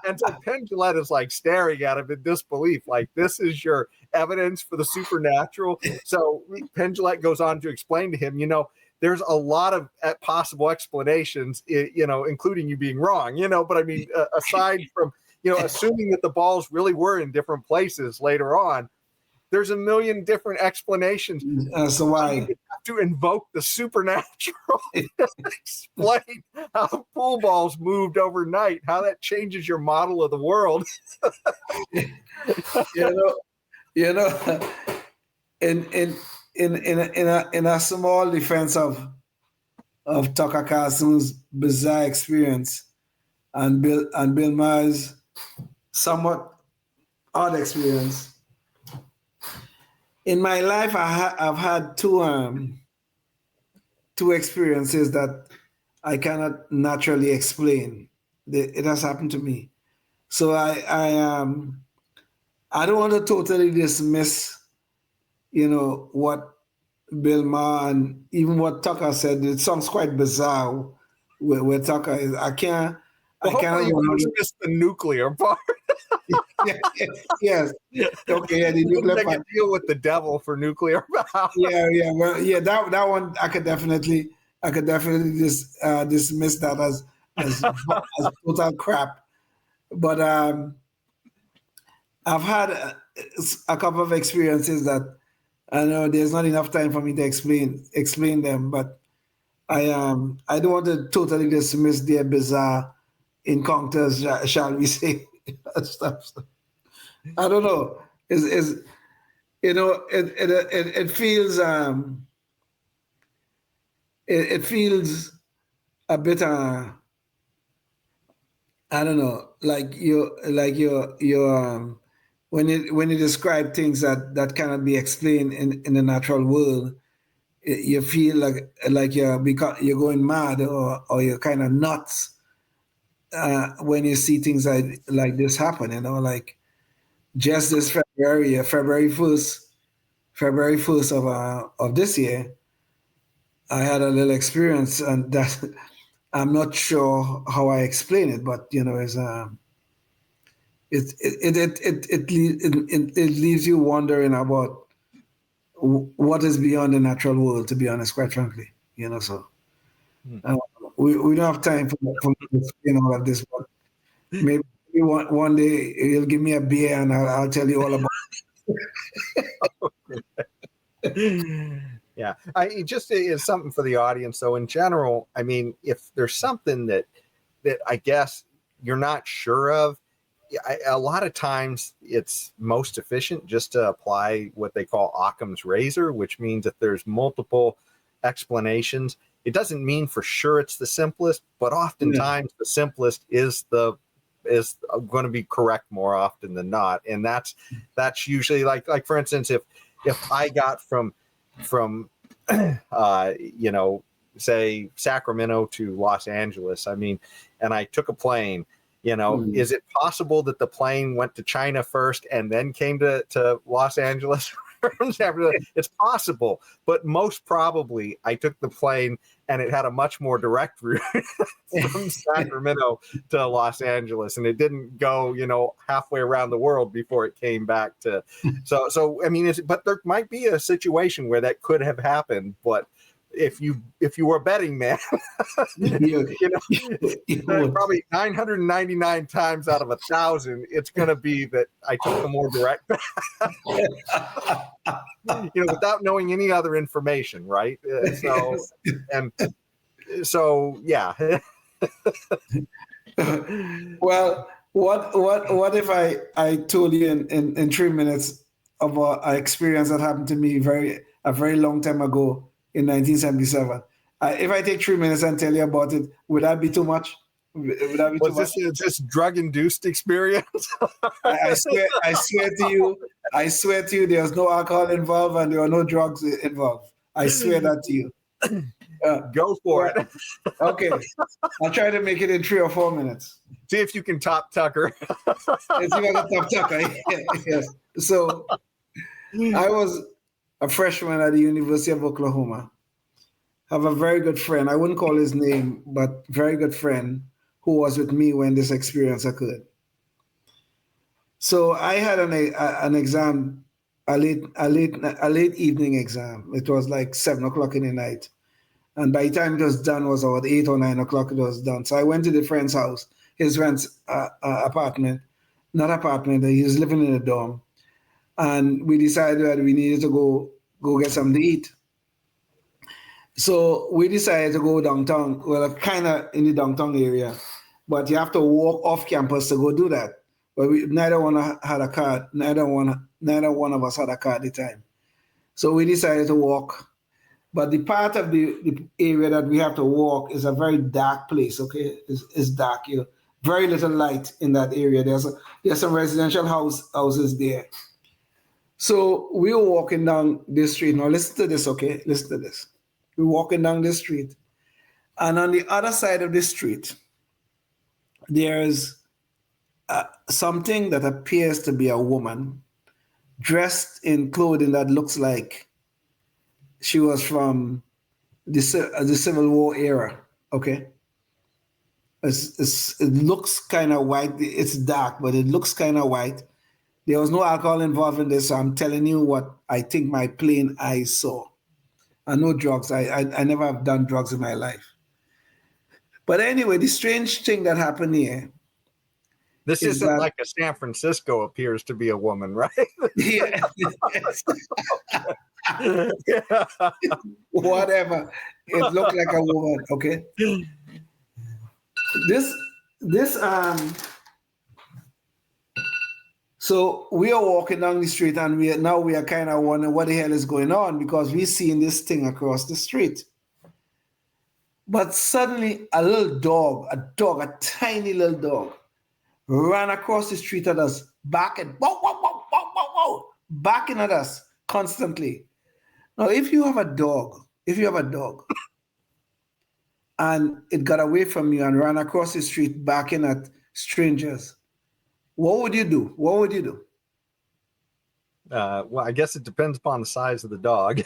And so Penn Jillette is like staring at him in disbelief, like, this is your evidence for the supernatural. So Penn Jillette goes on to explain to him, there's a lot of possible explanations, including you being wrong, but I mean, aside from, assuming that the balls really were in different places later on, there's a million different explanations. So why you have to invoke the supernatural to explain how pool balls moved overnight, how that changes your model of the world. In a small defense of Tucker Carlson's bizarre experience and Bill Maher's somewhat odd experience. In my life, I've had two experiences that I cannot naturally explain. It has happened to me, so I don't want to totally dismiss, what Bill Maher and even what Tucker said. It sounds quite bizarre. Where Tucker is, I can't. Miss the nuclear part. Yes. Okay. Yeah, the nuclear part. Deal with the devil for nuclear power. Yeah. Well, yeah. That one I could definitely dismiss that as total crap. But I've had a couple of experiences that I know there's not enough time for me to explain them. But I don't want to totally dismiss their bizarre encounters, shall we say? Stuff. I don't know. It feels it feels a bit I don't know, like you when you describe things that cannot be explained in the natural world, you feel like you're going mad or you're kind of nuts. when you see things like this happen, like just this February 1st of this year, I had a little experience, and that I'm not sure how I explain it, but it leaves you wondering about what is beyond the natural world, to be honest, quite frankly, so we don't have time for all of this, but maybe one day you'll give me a beer and I'll tell you all about it. Yeah, it just is something for the audience. So in general, I mean, if there's something that I guess you're not sure of, a lot of times it's most efficient just to apply what they call Occam's razor, which means that there's multiple explanations. It doesn't mean for sure it's the simplest, but oftentimes the simplest is going to be correct more often than not. And that's usually like for instance, if I got from say Sacramento to Los Angeles, I mean, and I took a plane, is it possible that the plane went to China first and then came to Los Angeles? It's possible, but most probably I took the plane and it had a much more direct route from Sacramento to Los Angeles, and it didn't go, halfway around the world before it came back to. So I mean, but there might be a situation where that could have happened, but if you were a betting man, probably 999 times out of 1,000, it's going to be that I took the more direct, without knowing any other information, right? So yeah. Well, what if I told you in 3 minutes about an experience that happened to me a very long time ago in 1977? If I take 3 minutes and tell you about it, would that be too much? Was this drug-induced experience? I swear to you, there's no alcohol involved and there are no drugs involved. I swear that to you. Go for it. Okay, I'll try to make it in 3 or 4 minutes. See if you can top Tucker. Let's see if I can top Tucker. Yes. So I was a freshman at the University of Oklahoma. I have a very good friend. I wouldn't call his name, but very good friend who was with me when this experience occurred. So I had an exam, a late evening exam. It was like 7 o'clock in the night. And by the time it was done, it was about 8 or 9 o'clock, it was done. So I went to the friend's house, his friend's apartment, he was living in a dorm. And we decided that we needed to go get something to eat. So we decided to go downtown, well, kind of in the downtown area, but you have to walk off campus to go do that. But neither one had a car. Neither one of us had a car at the time. So we decided to walk. But the part of the area that we have to walk is a very dark place, okay? It's dark. Very little light in that area. There's some residential houses there. So we were walking down this street. Now listen to this, okay? Listen to this. We're walking down this street. And on the other side of the street, there's something that appears to be a woman dressed in clothing that looks like she was from the Civil War era, okay? It looks kind of white. It's dark, but it looks kind of white. There was no alcohol involved in this, so I'm telling you what I think my plain eyes saw. And no drugs. I never have done drugs in my life. But anyway, the strange thing that happened here. This isn't like a San Francisco appears to be a woman, right? Yeah. Whatever. It looked like a woman, okay? So we are walking down the street and we are kind of wondering what the hell is going on because we're seeing this thing across the street. But suddenly a little dog, a tiny little dog, ran across the street at us, barking, whoa, whoa, whoa, whoa, whoa, whoa, barking at us constantly. Now, if you have a dog, and it got away from you and ran across the street barking at strangers, what would you do? What would you do? Well, I guess it depends upon the size of the dog.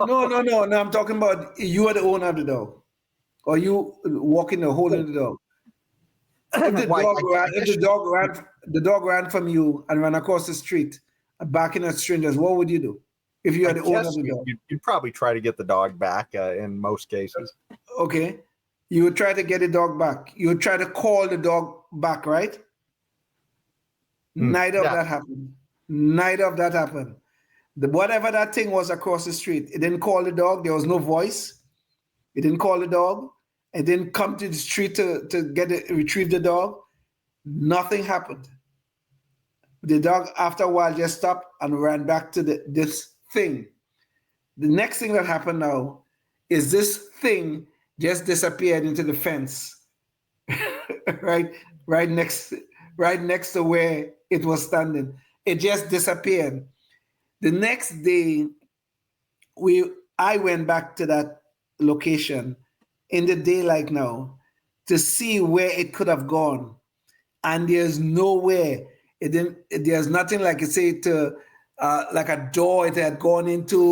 No. I'm talking about you are the owner of the dog, or you walking or holding the dog. If the dog ran from you and ran across the street, barking at strangers, what would you do? If you are the owner of the dog, you'd probably try to get the dog back in most cases. Okay, you would try to get the dog back. You would try to call the dog back, right? Neither of that happened. Neither of that happened. Whatever that thing was across the street, it didn't call the dog. There was no voice. It didn't call the dog. It didn't come to the street to retrieve the dog. Nothing happened. The dog, after a while, just stopped and ran back to this thing. The next thing that happened now is this thing just disappeared into the fence, right next to where it was standing. It just disappeared. The next day, I went back to that location in the daylight now to see where it could have gone, and there's nowhere. There's nothing like like a door it had gone into,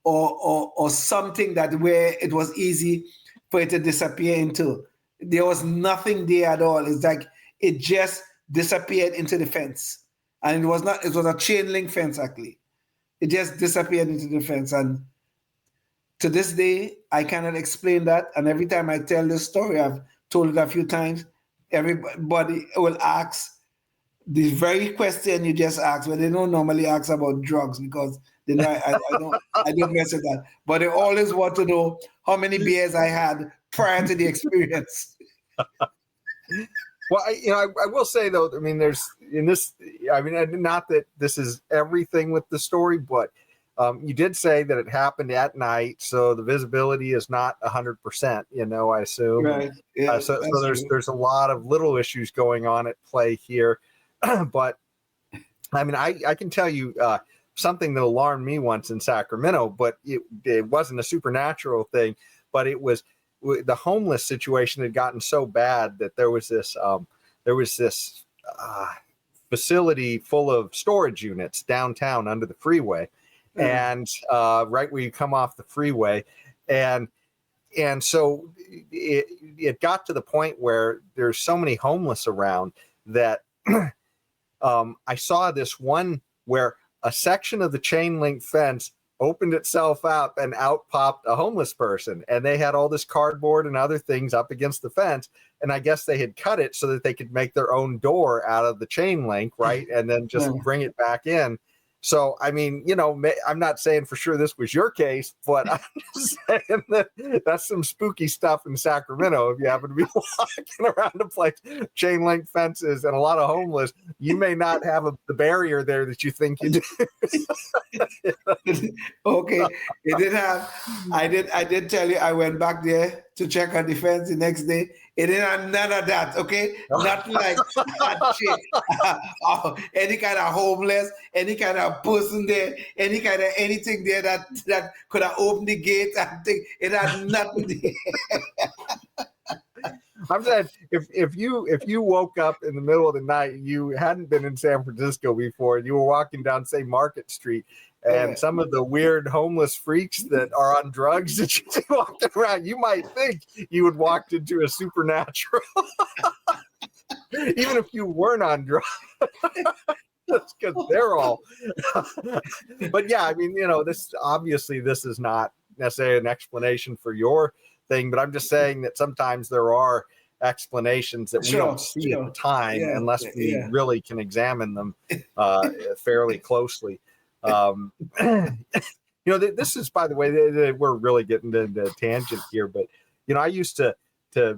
or something that where it was easy for it to disappear into. There was nothing there at all. It's like it just disappeared into the fence. And it was a chain link fence, actually. It just disappeared into the fence. And to this day, I cannot explain that. And every time I tell this story, I've told it a few times, everybody will ask the very question you just asked, but they don't normally ask about drugs because they know I don't mess with that. But they always want to know how many beers I had prior to the experience. Well, I will say though, I mean, not that this is everything with the story, but you did say that it happened at night, so the visibility is not 100%. I assume. Right. Yeah, so there's a lot of little issues going on at play here, but I mean, I can tell you something that alarmed me once in Sacramento, but it wasn't a supernatural thing, but it was. The homeless situation had gotten so bad that there was this facility full of storage units downtown under the freeway, and right where you come off the freeway, and so it got to the point where there's so many homeless around that I saw this one where a section of the chain link fence opened itself up and out popped a homeless person, and they had all this cardboard and other things up against the fence, and I guess they had cut it so that they could make their own door out of the chain link, right, and then just bring it back in. So I mean, I'm not saying for sure this was your case, but I'm just saying that that's some spooky stuff in Sacramento. If you happen to be walking around a place, chain link fences and a lot of homeless, you may not have the barrier there that you think you do. Okay, it did have. I did tell you I went back there to check on the fence the next day. It didn't have none of that. Okay, nothing like that shit. Any kind of homeless, any kind of person there, any kind of anything there that could have opened the gate. I think it had nothing there. I'm saying if you woke up in the middle of the night, you hadn't been in San Francisco before, and you were walking down, say, Market Street, and some of the weird homeless freaks that are on drugs that you see walking around, you might think you had walked into a supernatural, even if you weren't on drugs. That's because they're all. But yeah, I mean, this is not necessarily an explanation for your thing, but I'm just saying that sometimes there are explanations that we don't see at the time unless we really can examine them fairly closely. This is, by the way, we're really getting into a tangent here, but I used to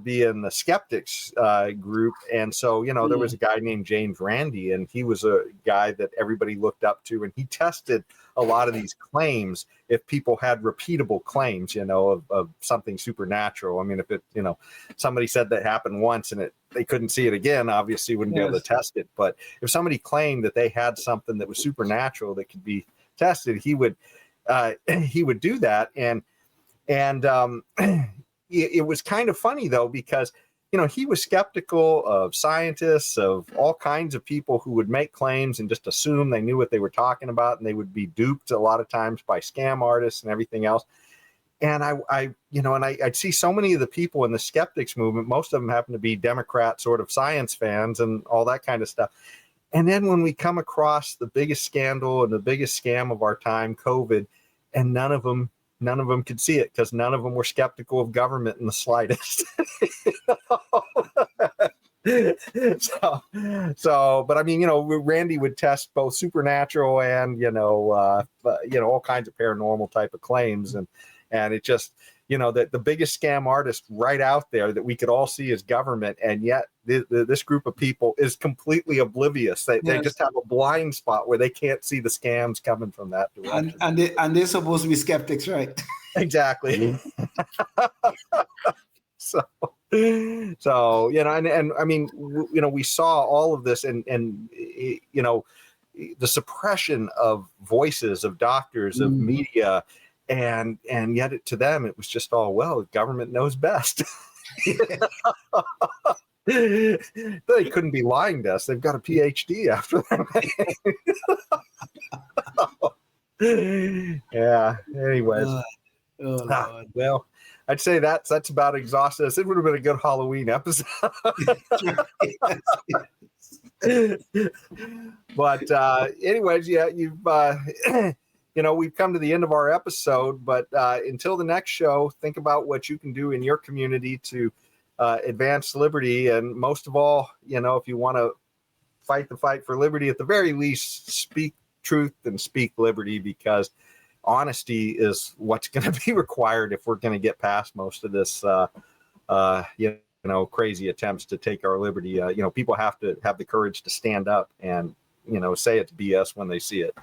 be in the skeptics group, and so there was a guy named James Randi, and he was a guy that everybody looked up to, and he tested a lot of these claims if people had repeatable claims of something supernatural. I mean, if somebody said that happened once and they couldn't see it again, obviously wouldn't be able to test it. But if somebody claimed that they had something that was supernatural that could be tested, he would do that, and it was kind of funny, though, because, he was skeptical of scientists, of all kinds of people who would make claims and just assume they knew what they were talking about, and they would be duped a lot of times by scam artists and everything else. And I'd see so many of the people in the skeptics movement, most of them happen to be Democrat sort of science fans and all that kind of stuff. And then when we come across the biggest scandal and the biggest scam of our time, COVID, and none of them could see it because none of them were skeptical of government in the slightest. But I mean, Randy would test both supernatural and, all kinds of paranormal type of claims. And it just, that the biggest scam artist right out there that we could all see is government. And yet this group of people is completely oblivious. They just have a blind spot where they can't see the scams coming from that direction. And they're supposed to be skeptics, right? Exactly. So, and I mean, we saw all of this and the suppression of voices of doctors, of media, and yet to them, it was just all, well, the government knows best. They couldn't be lying to us. They've got a PhD after them. Yeah. Anyways. Well, I'd say that's about exhausted us. It would have been a good Halloween episode. But anyways, yeah, you've we've come to the end of our episode. But until the next show, think about what you can do in your community to advance liberty, and most of all, if you want to fight the fight for liberty, at the very least, speak truth and speak liberty, because honesty is what's going to be required if we're going to get past most of this, crazy attempts to take our liberty. People have to have the courage to stand up and, say it's BS when they see it.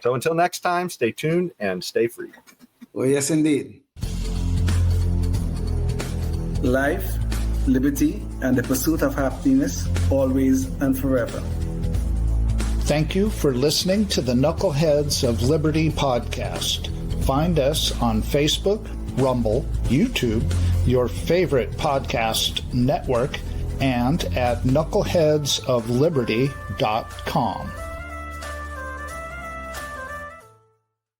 So until next time, stay tuned and stay free. Well, yes, indeed. Life, liberty, and the pursuit of happiness, always and forever. Thank you for listening to the Knuckleheads of Liberty podcast. Find us on Facebook, Rumble, YouTube, your favorite podcast network, and at knuckleheadsofliberty.com.